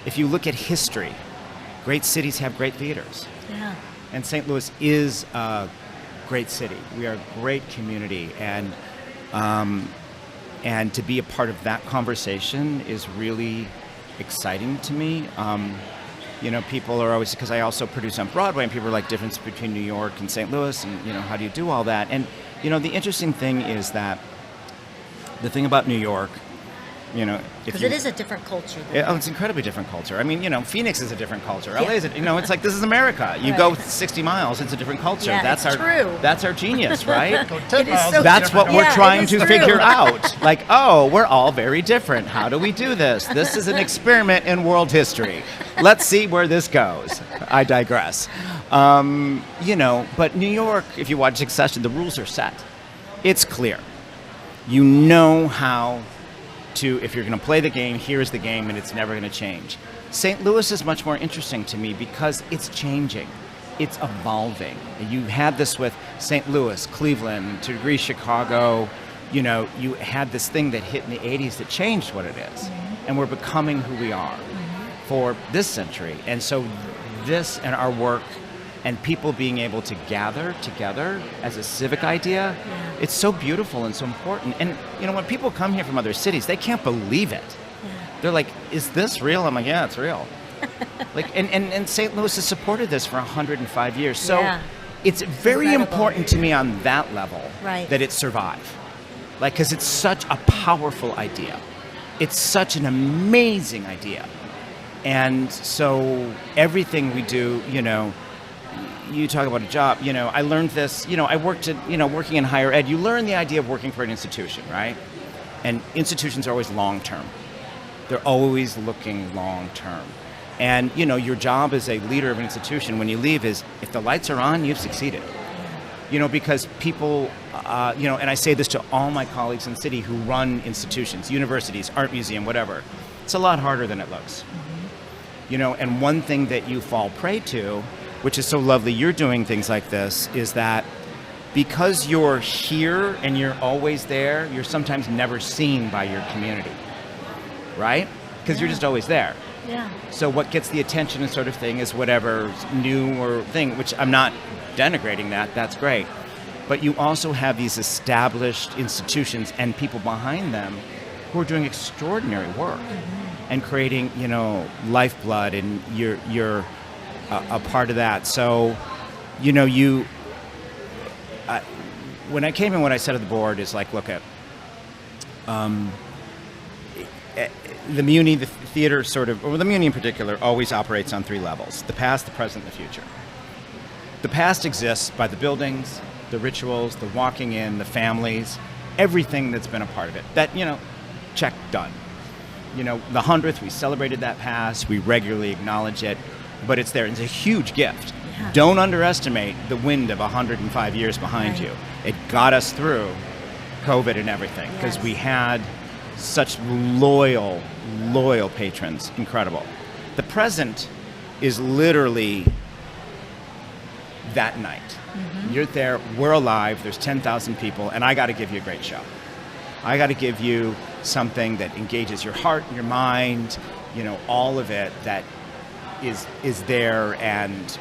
if you look at history, great cities have great theaters. Yeah. And St. Louis is a great city. We are a great community, and to be a part of that conversation is really exciting to me. People are always, because I also produce on Broadway, and people are like, difference between New York and St. Louis, and how do you do all that? And the interesting thing is that the thing about New York, because it is a different culture. It's an incredibly different culture. I mean, Phoenix is a different culture. LA is, it's like, this is America. You go 60 miles, it's a different culture. Yeah, That's our genius, right? Go 10 miles. That's what we're trying to true. figure out. Like, we're all very different. How do we do this? This is an experiment in world history. Let's see where this goes. I digress. But New York, if you watch Succession, the rules are set. It's clear. You know how to, if you're going to play the game, here's the game, and it's never going to change. St. Louis is much more interesting to me because it's changing. It's evolving. You had this with St. Louis, Cleveland, to a degree Chicago. You had this thing that hit in the 80s that changed what it is. Mm-hmm. And we're becoming who we are for this century. And so this and our work and people being able to gather together as a civic idea, it's so beautiful and so important. And when people come here from other cities, they can't believe it. They're like, is this real? I'm like, yeah, it's real. And St. Louis has supported this for 105 years. So it's very important to me on that level that it survive. Because it's such a powerful idea. It's such an amazing idea. And so everything we do, you talk about a job, I learned this, I worked at, working in higher ed, you learn the idea of working for an institution, right? And institutions are always long-term. They're always looking long-term. And, your job as a leader of an institution when you leave is, if the lights are on, you've succeeded. Because people, and I say this to all my colleagues in the city who run institutions, universities, art museum, whatever, it's a lot harder than it looks. Mm-hmm. And one thing that you fall prey to, which is so lovely, you're doing things like this, is that because you're here and you're always there, you're sometimes never seen by your community, right? Because you're just always there. Yeah. So what gets the attention and sort of thing is whatever's new or thing, which I'm not denigrating that, that's great. But you also have these established institutions and people behind them who are doing extraordinary work and creating, lifeblood, and you're a part of that. So, when I came in, what I said to the board is like, look at the Muny, the theater or the Muny in particular, always operates on 3 levels: the past, the present, and the future. The past exists by the buildings, the rituals, the walking in, the families, everything that's been a part of it. That, check, done. The 100th, we celebrated that past, we regularly acknowledge it. But it's there. It's a huge gift. Yeah. Don't underestimate the wind of 105 years behind you. It got us through COVID and everything because we had such loyal patrons. Incredible. The present is literally that night. Mm-hmm. You're there. We're alive. There's 10,000 people, and I got to give you a great show. I got to give you something that engages your heart, your mind, all of it that is there and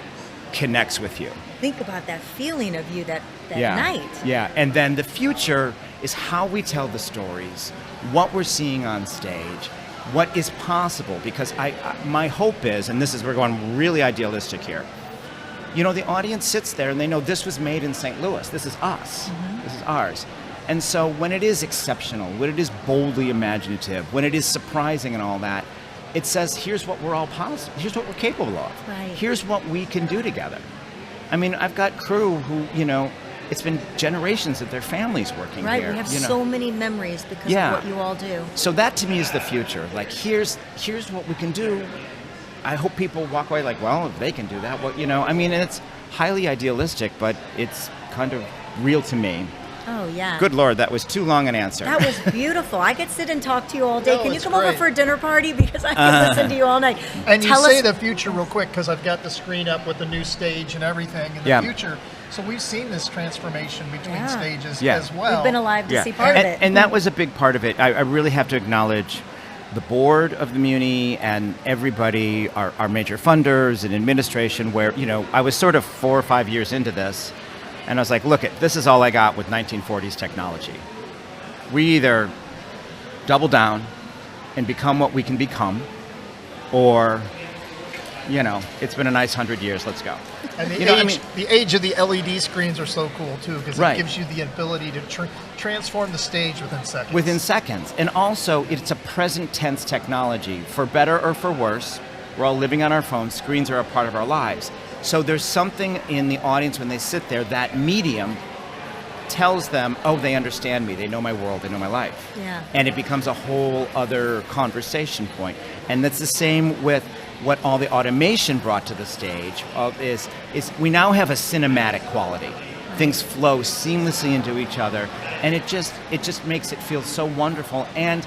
connects with you. Think about that feeling of you that night. Yeah, and then the future is how we tell the stories, what we're seeing on stage, what is possible. Because my hope is, and we're going really idealistic here, the audience sits there and they know this was made in St. Louis. This is us. Mm-hmm. This is ours. And so when it is exceptional, when it is boldly imaginative, when it is surprising and all that, it says, here's what we're all possible. Here's what we're capable of. Right. Here's what we can do together. I mean, I've got crew who, it's been generations of their families working here. Right, we have so many memories because of what you all do. So that to me is the future. Like, here's what we can do. I hope people walk away like, well, if they can do that, and it's highly idealistic, but it's kind of real to me. Oh, yeah. Good Lord, that was too long an answer. That was beautiful. I could sit and talk to you all day. Can you come over for a dinner party? Because I can listen to you all night. And you say the future real quick, because I've got the screen up with the new stage and everything in the future. So we've seen this transformation between stages as well. We've been alive to see part of it. And that was a big part of it. I really have to acknowledge the board of the Muny and everybody, our major funders and administration, where, I was sort of 4 or 5 years into this. And I was like, look, this is all I got with 1940s technology. We either double down and become what we can become, or it's been a nice 100 years. Let's go. And the age of the LED screens are so cool too, because it gives you the ability to transform the stage within seconds. Within seconds. And also, it's a present tense technology. For better or for worse, we're all living on our phones. Screens are a part of our lives. So there's something in the audience when they sit there, that medium tells them, oh, they understand me, they know my world, they know my life. Yeah. And it becomes a whole other conversation point. And that's the same with what all the automation brought to the stage is we now have a cinematic quality. Things flow seamlessly into each other, and it just makes it feel so wonderful. And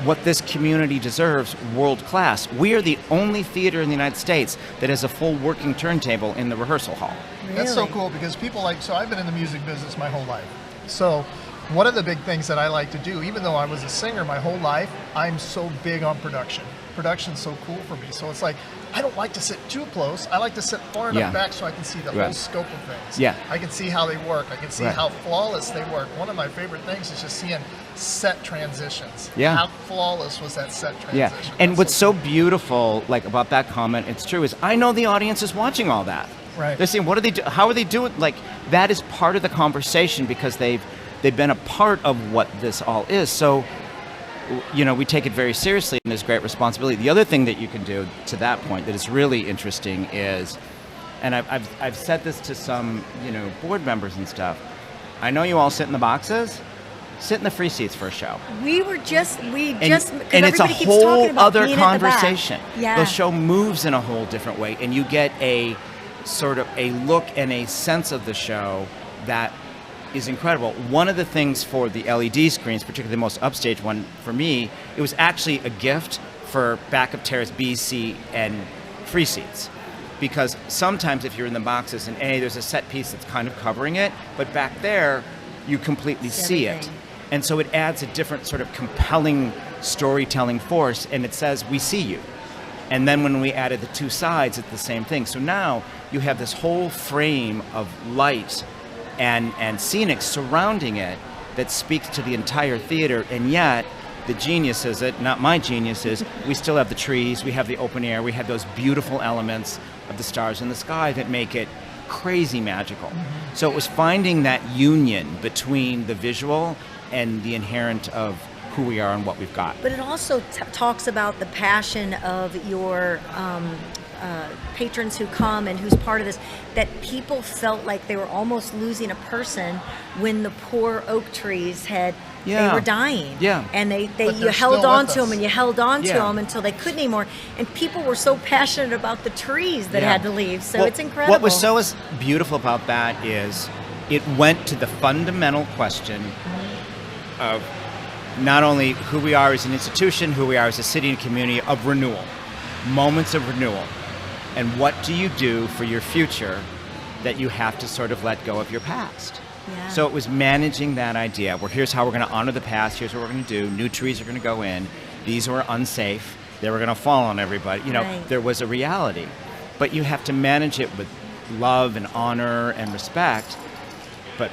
what this community deserves, world class. We are the only theater in the United States that has a full working turntable in the rehearsal hall. Really? That's so cool, because people so I've been in the music business my whole life. So one of the big things that I like to do, even though I was a singer my whole life, I'm so big on production. Production's so cool for me. So it's like, I don't like to sit too close. I like to sit far enough back so I can see the whole scope of things. Yeah. I can see how they work. I can see how flawless they work. One of my favorite things is just seeing set transitions. Yeah. How flawless was that set transition? Yeah. And what's so beautiful about that comment, it's true, is I know the audience is watching all that. Right. They're saying, what do they do? How are they doing? That is part of the conversation, because they've been a part of what this all is. So, we take it very seriously, and there's great responsibility. The other thing that you can do to that point that is really interesting is, and I've said this to some board members and stuff. I know you all sit in the boxes. Sit in the free seats for a show. And it's a whole other conversation. Yeah. The show moves in a whole different way, and you get a sort of a look and a sense of the show that is incredible. One of the things for the LED screens, particularly the most upstage one for me, it was actually a gift for backup terrace B, C, and free seats. Because sometimes if you're in the boxes and there's a set piece that's kind of covering it, but back there you completely see it. And so it adds a different sort of compelling storytelling force, and it says, we see you. And then when we added the two sides, it's the same thing. So now you have this whole frame of light and scenic surrounding it that speaks to the entire theater, and yet the genius is not my genius is, we still have the trees, we have the open air, we have those beautiful elements of the stars in the sky that make it crazy magical. Mm-hmm. So it was finding that union between the visual and the inherent of who we are and what we've got. But it also talks about the passion of your patrons who come and who's part of this, that people felt like they were almost losing a person when the poor oak trees they were dying. Yeah. And you held on to them and you held on to them until they couldn't anymore. And people were so passionate about the trees that had to leave. So it's incredible. What was so beautiful about that is it went to the fundamental question of not only who we are as an institution, who we are as a city and community, of renewal, moments of renewal. And what do you do for your future that you have to sort of let go of your past? Yeah. So it was managing that idea, where here's how we're going to honor the past, here's what we're going to do, new trees are going to go in, these were unsafe, they were going to fall on everybody. There was a reality. But you have to manage it with love and honor and respect. But,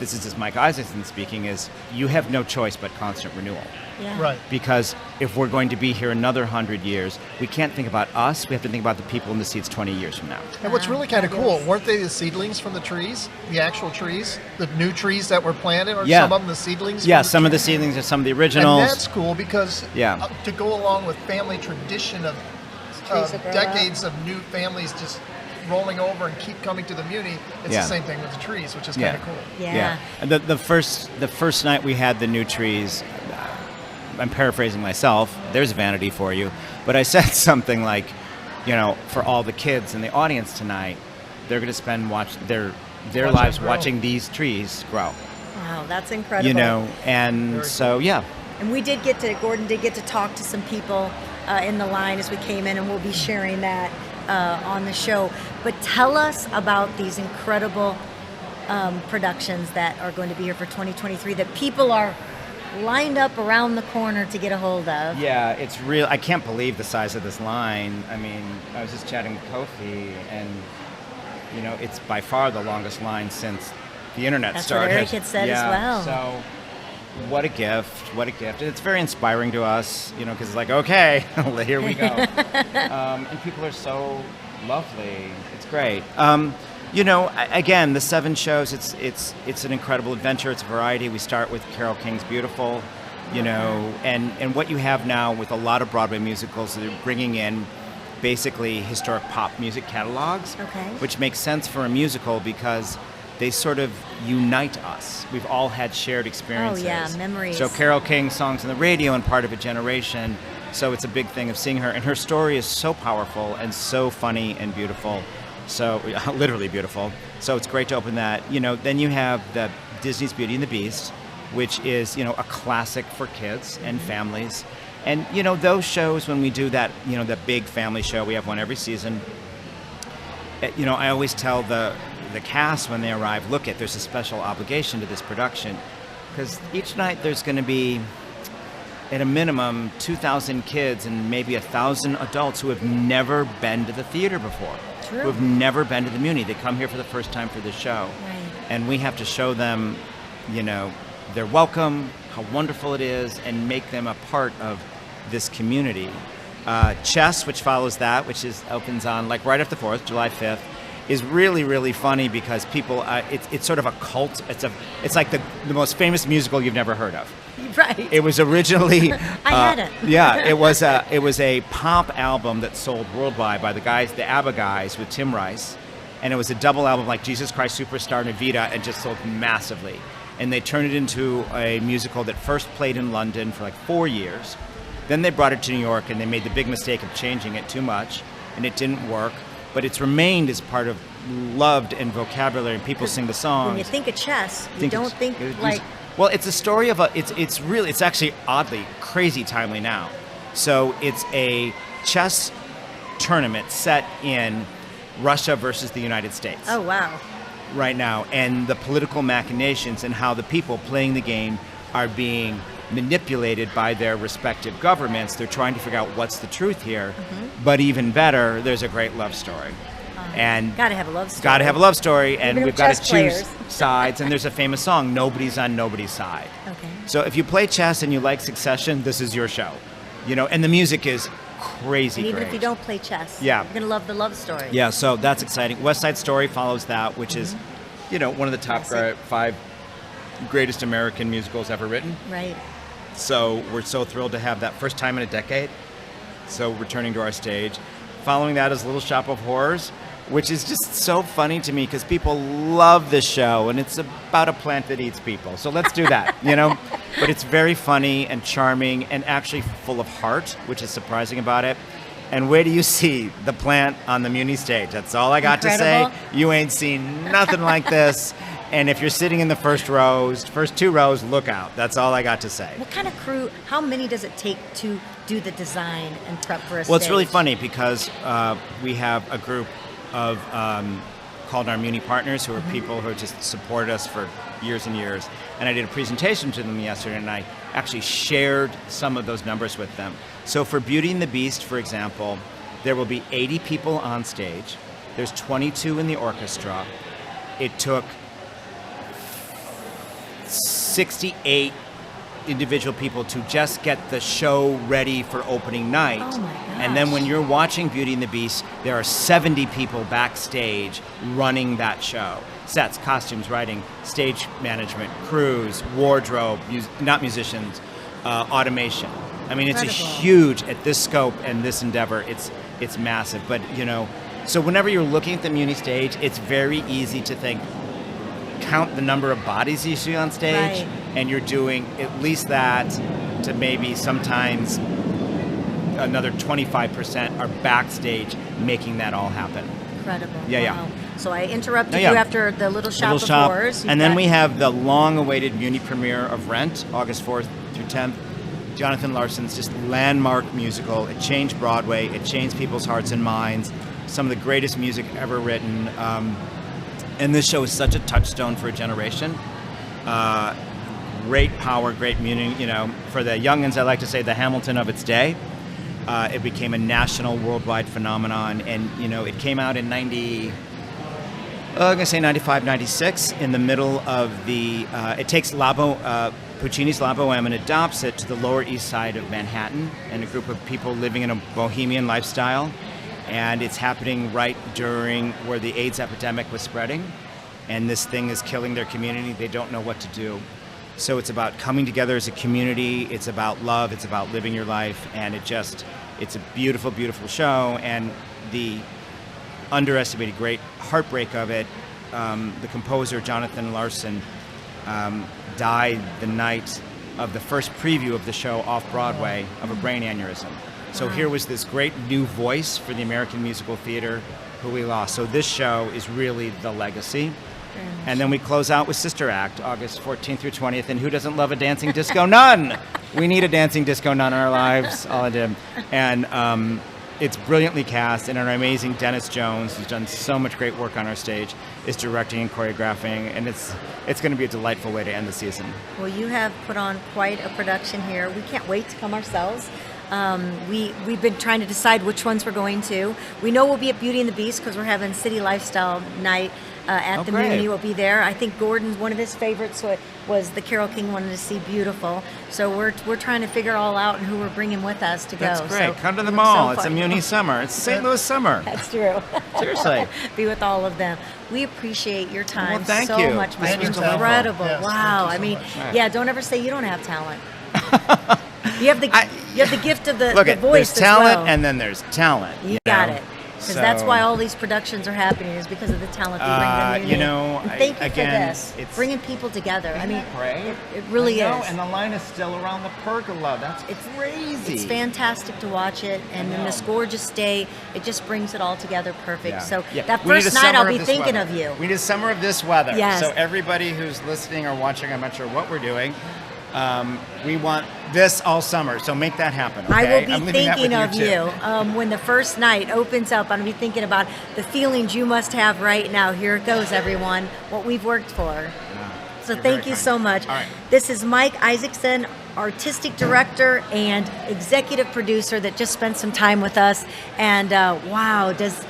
this is just Mike Iasacson speaking, is you have no choice but constant renewal. Yeah. Right. Because if we're going to be here another 100 years, we can't think about us, we have to think about the people in the seats 20 years from now. And what's really kind of cool, weren't they the seedlings from the trees? The actual trees? The new trees that were planted? Or some of them the seedlings? Yeah, some of the seedlings are some of the originals. And that's cool, because to go along with family tradition of decades of new families just rolling over and keep coming to the Muny, it's the same thing with the trees, which is kind of cool. Yeah. And the first night we had the new trees, I'm paraphrasing myself, there's vanity for you, but I said something like, for all the kids in the audience tonight, they're going to spend their lives watching these trees grow. Wow, that's incredible. And Very so, cool. yeah. And Gordon did get to talk to some people in the line as we came in, and we'll be sharing that on the show. But tell us about these incredible productions that are going to be here for 2023 that people are lined up around the corner to get a hold of. Yeah, it's real. I can't believe the size of this line. I was just chatting with Kwofe, and it's by far the longest line since the internet started. That's what Eric had said as well. So what a gift, what a gift. And it's very inspiring to us, because it's like, okay, here we go. And people are so lovely. It's great. Again, the 7 shows, it's an incredible adventure. It's a variety. We start with Carole King's Beautiful, and what you have now with a lot of Broadway musicals, they're bringing in basically historic pop music catalogs, which makes sense for a musical because they sort of unite us. We've all had shared experiences. Oh yeah, memories. So Carole King songs on the radio and part of a generation. So it's a big thing of seeing her, and her story is so powerful and so funny and beautiful. So literally beautiful. So it's great to open that. Then you have the Disney's Beauty and the Beast, which is a classic for kids and families. And those shows, when we do that, the big family show, we have one every season. I always tell the cast when they arrive, there's a special obligation to this production, because each night there's going to be, at a minimum, 2,000 kids and maybe 1,000 adults who have never been to the theater before. True. Who have never been to the Muny. They come here for the first time for the show. Right. And we have to show them, they're welcome, how wonderful it is, and make them a part of this community. Chess, which follows that, opens on right after the 4th, July 5th, is really, really funny because people, it's sort of a cult. It's like the most famous musical you've never heard of. Right. It was originally. I hadn't. Yeah, it was a pop album that sold worldwide by the ABBA guys with Tim Rice, and it was a double album like Jesus Christ Superstar and Evita, and just sold massively. And they turned it into a musical that first played in London for 4 years. Then they brought it to New York, and they made the big mistake of changing it too much, and it didn't work. But it's remained as part of loved and vocabulary, and people sing the songs. When you think of chess, you don't think Well, it's a story of it's actually oddly crazy timely now. So it's a chess tournament set in Russia versus the United States. Oh, wow. Right now, and the political machinations and how the people playing the game are being manipulated by their respective governments. They're trying to figure out what's the truth here. But even better, there's a great love story. And gotta have a love story. Gotta have a love story, and Even we've got to chess choose sides. And there's a famous song, "Nobody's on nobody's side." Okay. So if you play chess and you like Succession, this is your show. And the music is crazy And even great. if you don't play chess, Yeah. you're gonna love the love story. Yeah, so that's exciting. West Side Story follows that, which is, one of the top 5 greatest American musicals ever written. Right. So we're so thrilled to have that first time in a decade. So returning to our stage. Following that is Little Shop of Horrors, which is just so funny to me because people love this show, and it's about a plant that eats people. So let's do that, But it's very funny and charming and actually full of heart, which is surprising about it. And where do you see the plant on the Muny stage? That's all I got to say. You ain't seen nothing like this. And if you're sitting in the first 2 rows, look out. That's all I got to say. What kind of crew, how many does it take to do the design and prep for a stage? Well, it's really funny because we have a group of called our Muny Partners, who are people who just supported us for years and years. And I did a presentation to them yesterday, and I actually shared some of those numbers with them. So for Beauty and the Beast, for example, there will be 80 people on stage. There's 22 in the orchestra. It took 68 individual people to just get the show ready for opening night. Oh my gosh. And then when you're watching Beauty and the Beast, there are 70 people backstage running that show. Sets, costumes, writing, stage management, crews, wardrobe, not musicians, automation. I mean, it's Incredible. a huge, at this scope and this endeavor, it's massive. But, so whenever you're looking at the Muny stage, it's very easy to think, count the number of bodies you see on stage, Right. and you're doing at least that to maybe sometimes another 25% are backstage making that all happen. Incredible. Yeah. Wow. So I interrupted Yeah. you after the Little Shop of Horrors. And then we have the long-awaited Muny premiere of Rent, August 4th through 10th. Jonathan Larson's just landmark musical. It changed Broadway. It changed people's hearts and minds. Some of the greatest music ever written. And this show is such a touchstone for a generation. Great power, great meaning. For the youngins, I like to say the Hamilton of its day. It became a national, worldwide phenomenon. And, it came out in 95, 96, in the middle of the... it takes Puccini's La Boheme and adopts it to the Lower East Side of Manhattan and a group of people living in a bohemian lifestyle. And it's happening right during where the AIDS epidemic was spreading. And this thing is killing their community. They don't know what to do. So it's about coming together as a community. It's about love. It's about living your life. And it's a beautiful, beautiful show. And the underestimated great heartbreak of it, the composer, Jonathan Larson, died the night of the first preview of the show off Broadway of a brain aneurysm. So here was this great new voice for the American musical theater who we lost. So this show is really the legacy. And then we close out with Sister Act, August 14th through 20th. And who doesn't love a dancing disco nun? We need a dancing disco nun in our lives. All I did. And it's brilliantly cast. And our amazing Dennis Jones, who's done so much great work on our stage, is directing and choreographing. And it's going to be a delightful way to end the season. Well, you have put on quite a production here. We can't wait to come ourselves. We've been trying to decide which ones we're going to. We know we'll be at Beauty and the Beast because we're having City Lifestyle Night at the Muny. We'll be there. I think Gordon's one of his favorites was the Carole King wanted to see Beautiful. So we're trying to figure it all out and who we're bringing with us to go. That's great. So come to the mall. It's a Muny summer. It's St. Louis summer. That's true. Seriously. Be with all of them. We appreciate your time well, thank so you. much. This It's was incredible. Yes, wow. thank you so I mean, much. yeah, don't ever say you don't have talent. You have the gift of the Look, voice there's as talent well. and then there's talent. You got know? it. Because that's why all these productions are happening, is because of the talent they bring to the and thank you again, for this. it's Bringing people together. I mean, great. it really I know, is. And the line is still around the pergola. That's crazy. It's fantastic to watch it, and then this gorgeous day, it just brings it all together perfect. Yeah. So Yeah. that We need first a night, I'll summer be of this thinking weather. of you. We need a summer of this weather. Yes. So everybody who's listening or watching, I'm not sure what we're doing, we want this all summer. So make that happen, okay? I will be I'm leaving that thinking with of too. you when the first night opens up. I'm going to be thinking about the feelings you must have right now. Here it goes, everyone, what we've worked for. So You're thank very you kind. so much. All right. This is Mike Iasacson, artistic director and executive producer that just spent some time with us. And wow, does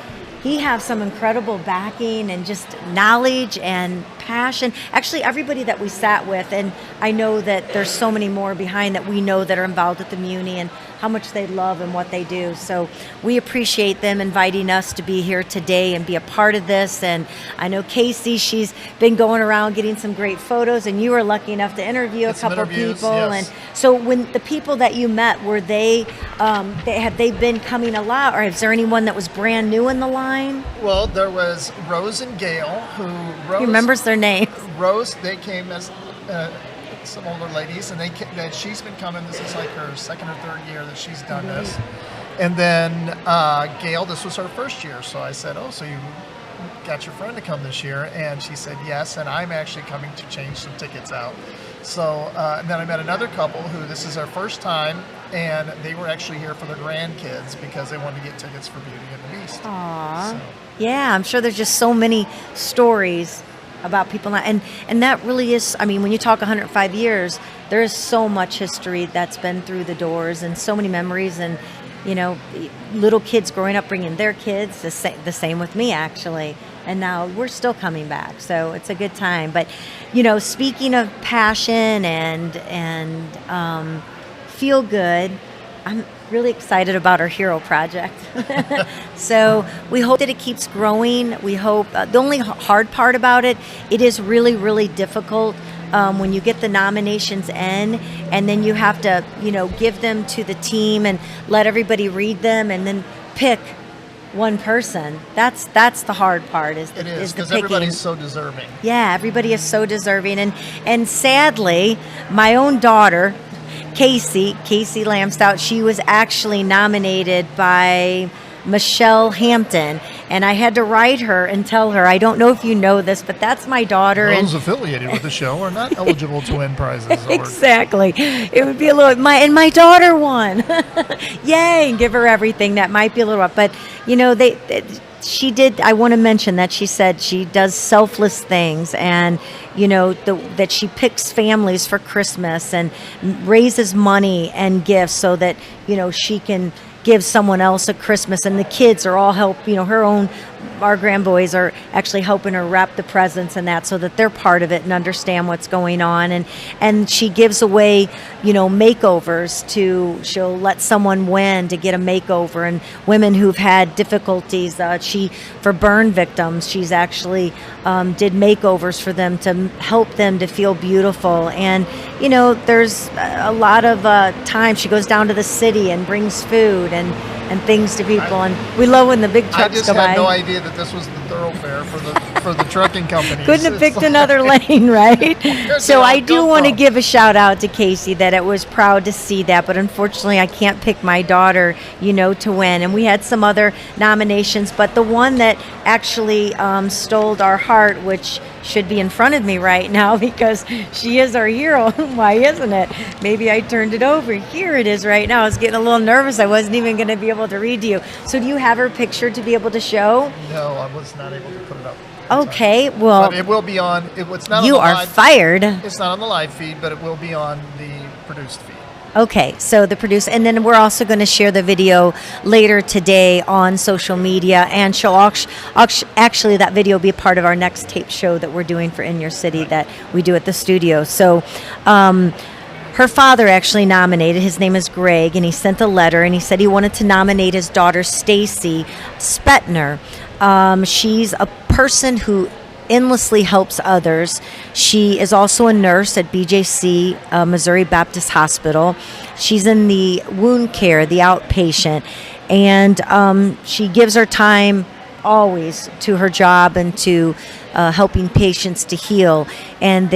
he have some incredible backing and just knowledge and passion. Actually, everybody that we sat with, and I know that there's so many more behind that we know that are involved with the Muny and how much they love and what they do. So we appreciate them inviting us to be here today and be a part of this. And I know Casey, she's been going around getting some great photos, and you were lucky enough to interview a couple people. Yes. And so when the people that you met, were they have they been coming a lot, or is there anyone that was brand new in the line? Well, there was Rose and Gail, who He remembers their names. Rose, they came as some older ladies, and she's been coming. This is like her second or third year that she's done this. And then Gail, this was her first year. So I said, oh, so you got your friend to come this year? And she said, yes, and I'm actually coming to change some tickets out. So and then I met another couple who this is their first time, and they were actually here for their grandkids because they wanted to get tickets for Beauty and the Beast. Aww. So. Yeah, I'm sure there's just so many stories about people, and that really is, I mean, when you talk 105 years, there is so much history that's been through the doors and so many memories, and, you know, little kids growing up bringing their kids, the same with me, actually, and now we're still coming back, so it's a good time. But, you know, speaking of passion and feel good, I'm really excited about our Hero Project. So we hope that it keeps growing. We hope, the only hard part about it is really, really difficult when you get the nominations in, and then you have to, you know, give them to the team and let everybody read them and then pick one person. That's the hard part, is the Because picking. everybody's so deserving. Yeah, everybody is so deserving. And sadly, my own daughter, Casey Lamstout, she was actually nominated by Michelle Hampton, and I had to write her and tell her, I don't know if you know this, but that's my daughter. Those affiliated with the show are not eligible to win prizes. Exactly. It would be a little, my daughter won. Yay, and give her everything. That might be a little rough, but you know, she did. I want to mention that she said she does selfless things, and you know, that she picks families for Christmas and raises money and gifts so that, you know, she can give someone else a Christmas, and the kids are all help, you know, her own our grandboys are actually helping her wrap the presents and that, so that they're part of it and understand what's going on. And she gives away, makeovers she'll let someone win to get a makeover, and women who've had difficulties. For burn victims, she's actually did makeovers for them to help them to feel beautiful. And there's a lot of time she goes down to the city and brings food and things to people, and we love when the big trucks go by. I just had no idea that this was the thoroughfare for the trucking companies. Couldn't have picked another lane, right? So I do want to give a shout out to Casey, that it was proud to see that, but unfortunately I can't pick my daughter, to win. And we had some other nominations, but the one that actually stole our heart, which should be in front of me right now because she is our hero. Why isn't it? Maybe I turned it over. Here it is right now. I was getting a little nervous. I wasn't even going to be able to read to you. So do you have her picture to be able to show? No, I was not able to put it up. Okay, well, but it will be on. It's not. You on the are live, fired. It's not on the live feed, but it will be on the produced feed. Okay, so the produce, and then we're also going to share the video later today on social media, and she'll actually that video will be a part of our next tape show that we're doing for In Your City that we do at the studio. So her father actually nominated. His name is Greg, and he sent a letter, and he said he wanted to nominate his daughter Stacy Spetner. She's a person who endlessly helps others. She is also a nurse at BJC, Missouri Baptist Hospital. She's in the wound care, the outpatient, and she gives her time always to her job and to helping patients to heal. And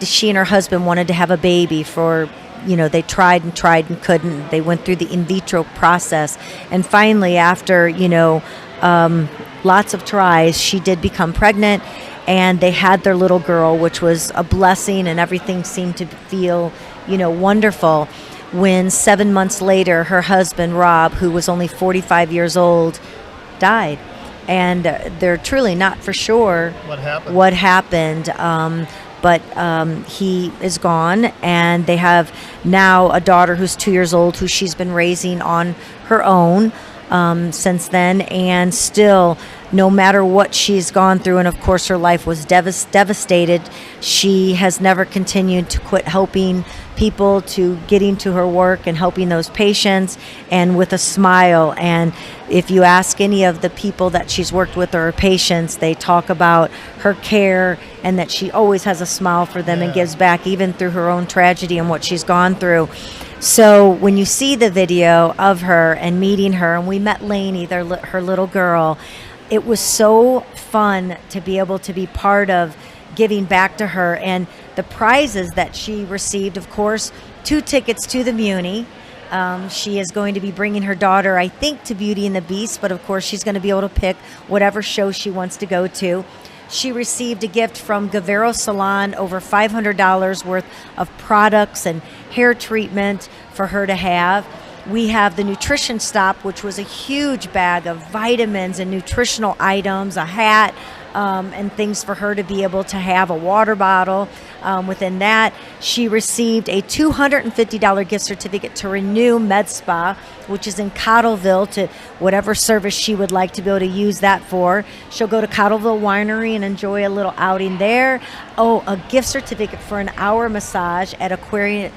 she and her husband wanted to have a baby they tried and couldn't. They went through the in vitro process, and finally, after lots of tries, she did become pregnant, and they had their little girl, which was a blessing, and everything seemed to feel, wonderful. When 7 months later, her husband, Rob, who was only 45 years old, died. And they're truly not for sure what happened. But he is gone, and they have now a daughter who's 2 years old, who she's been raising on her own since then, and still, no matter what she's gone through, and of course her life was devastated, she has never continued to quit helping people, to getting to her work and helping those patients, and with a smile. And if you ask any of the people that she's worked with or her patients, they talk about her care and that she always has a smile for them and gives back even through her own tragedy and what she's gone through. So when you see the video of her and meeting her, and we met Lainey, her little girl, it was so fun to be able to be part of giving back to her. And the prizes that she received, of course, 2 tickets to the Muny. She is going to be bringing her daughter, I think, to Beauty and the Beast, but of course she's going to be able to pick whatever show she wants to go to. She received a gift from Guevara Salon, over $500 worth of products and hair treatment for her to have. We have the nutrition stop, which was a huge bag of vitamins and nutritional items, a hat, and things for her to be able to have, a water bottle. Within that, she received a $250 gift certificate to Renew Med Spa, which is in Cottleville, to whatever service she would like to be able to use that for. She'll go to Cottleville Winery and enjoy a little outing there. Oh, a gift certificate for an hour massage at Aquarius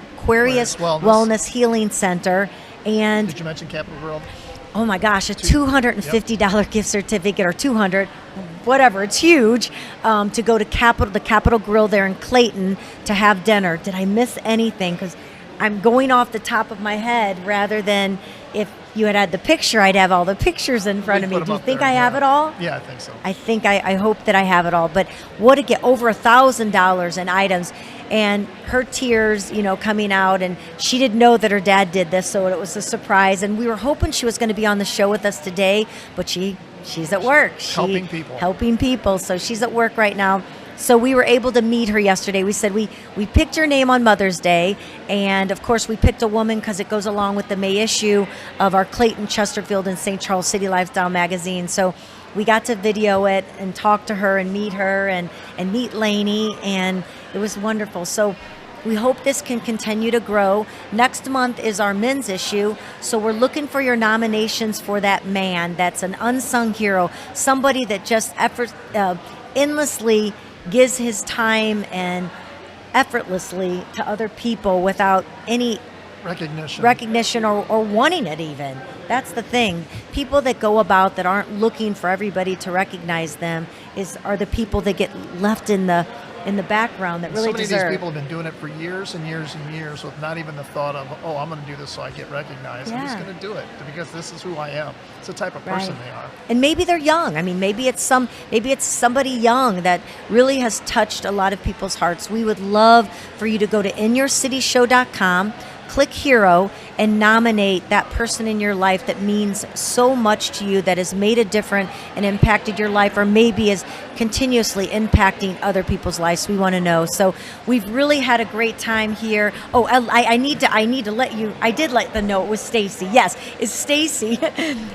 Wellness Healing Center. And did you mention Capital Grill? Oh my gosh, a $250 gift certificate, or $200, whatever, it's huge, to go to the Capital Grill there in Clayton to have dinner. Did I miss anything? Because I'm going off the top of my head, rather than if you had the picture, I'd have all the pictures in front of me. Do you think I have it all? Yeah, I think so. I hope that I have it all. But what to get over $1,000 in items, and her tears, coming out, and she didn't know that her dad did this, so it was a surprise. And we were hoping she was going to be on the show with us today, but she's at work. Helping people. So she's at work right now. So we were able to meet her yesterday. We said we picked her name on Mother's Day, and of course we picked a woman because it goes along with the May issue of our Clayton, Chesterfield, and St. Charles City Lifestyle magazine. So we got to video it and talk to her and meet her and meet Lainey, and it was wonderful. So We hope this can continue to grow. Next month is our men's issue, so we're looking for your nominations for that man that's an unsung hero, somebody that just endlessly gives his time and effortlessly to other people without any recognition or wanting it even. That's the thing. People that go about that aren't looking for everybody to recognize them are the people that get left in the background that really deserve. So many of these people have been doing it for years and years and years with not even the thought of, oh, I'm going to do this so I get recognized. I'm just going to do it because this is who I am. It's the type of person they are. And maybe they're young. I mean, maybe it's somebody young that really has touched a lot of people's hearts. We would love for you to go to inyourcityshow.com, click Hero, and nominate that person in your life that means so much to you, that has made a difference and impacted your life, or maybe is continuously impacting other people's lives. We want to know. So we've really had a great time here. Oh, I need to let you. I did let them know it was Stacy. Yes, it's Stacy.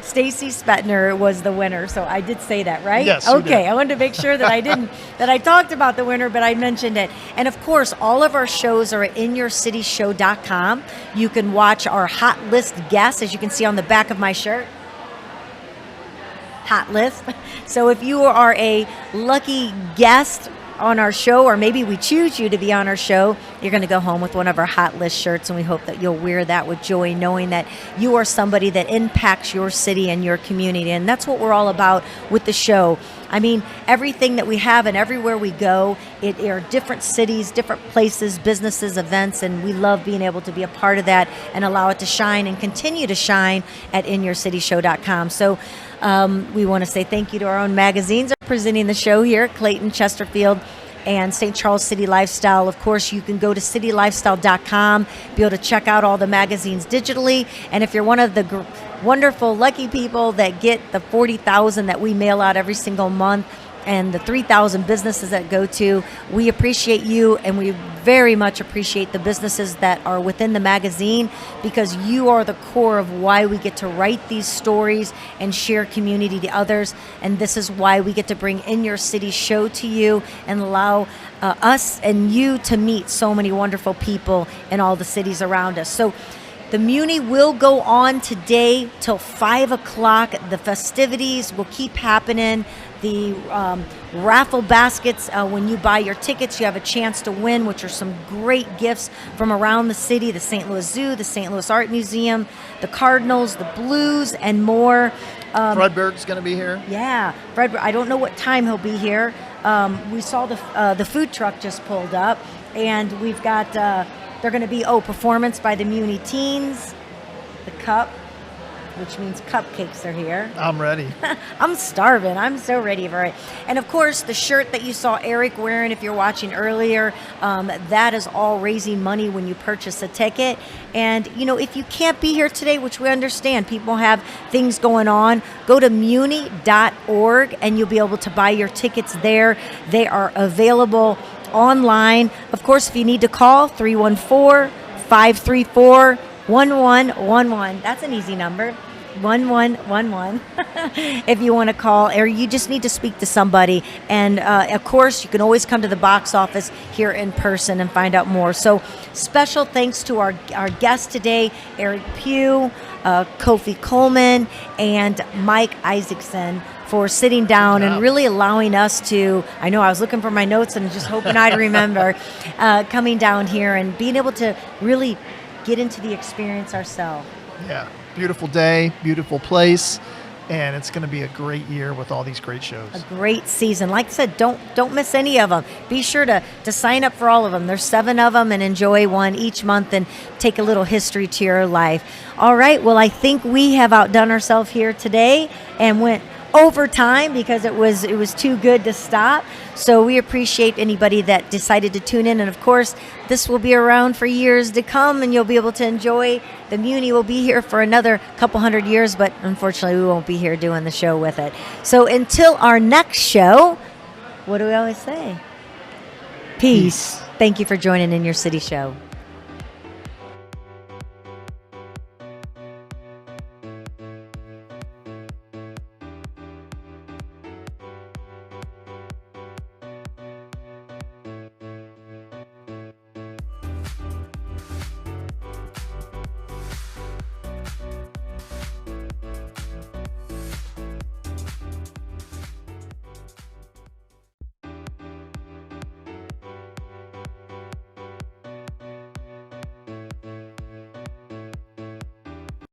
Stacy Spetner was the winner. So I did say that, right? Yes. Okay. I wanted to make sure that I didn't that I talked about the winner, but I mentioned it. And of course, all of our shows are at inyourcityshow.com. You can watch our hot list guests, as you can see on the back of my shirt. Hot list. So if you are a lucky guest on our show, or maybe we choose you to be on our show, you're going to go home with one of our hot list shirts, and we hope that you'll wear that with joy, knowing that you are somebody that impacts your city and your community. And that's what we're all about with the show. I mean, everything that we have and everywhere we go, it are different cities, different places, businesses, events, and we love being able to be a part of that and allow it to shine and continue to shine at inyourcityshow.com. So we want to say thank you to our own magazines presenting the show here, Clayton, Chesterfield, and St. Charles City Lifestyle. Of course, you can go to citylifestyle.com, be able to check out all the magazines digitally. And if you're one of the wonderful, lucky people that get the 40,000 that we mail out every single month, and the 3,000 businesses that go to, we appreciate you, and we very much appreciate the businesses that are within the magazine, because you are the core of why we get to write these stories and share community to others. And this is why we get to bring In Your City Show to you and allow us and you to meet so many wonderful people in all the cities around us. So the Muny will go on today till 5 o'clock. The festivities will keep happening. The raffle baskets, when you buy your tickets, you have a chance to win, which are some great gifts from around the city, the St. Louis Zoo, the St. Louis Art Museum, the Cardinals, the Blues, and more. Fredbird's going to be here? Yeah, Fredbird. I don't know what time he'll be here. We saw the food truck just pulled up, and we've got, they're going to be, performance by the Muny Teens, the Cup, which means cupcakes are here. I'm ready. I'm starving. I'm so ready for it. And of course, the shirt that you saw Eric wearing, if you're watching earlier, that is all raising money when you purchase a ticket. And, if you can't be here today, which we understand, people have things going on, go to muny.org and you'll be able to buy your tickets there. They are available online. Of course, if you need to call, 314-534-1111. That's an easy number. 1111 if you want to call, or you just need to speak to somebody. And of course, you can always come to the box office here in person and find out more. So special thanks to our guests today, Eric Pugh, Kwofe Colman, and Mike Iasacson, for sitting down and really allowing us to, I know I was looking for my notes and just hoping I'd remember, coming down here and being able to really get into the experience ourselves. Yeah, beautiful day, beautiful place, and it's going to be a great year with all these great shows. A great season. Like I said, don't miss any of them. Be sure to sign up for all of them. There's 7 of them, and enjoy one each month and take a little history to your life. All right, well, I think we have outdone ourselves here today and went overtime because it was too good to stop. So we appreciate anybody that decided to tune in, and of course this will be around for years to come, and you'll be able to enjoy. The Muny will be here for another couple hundred years, but unfortunately we won't be here doing the show with it. So until our next show, what do we always say? Peace. Thank you for joining In Your City Show.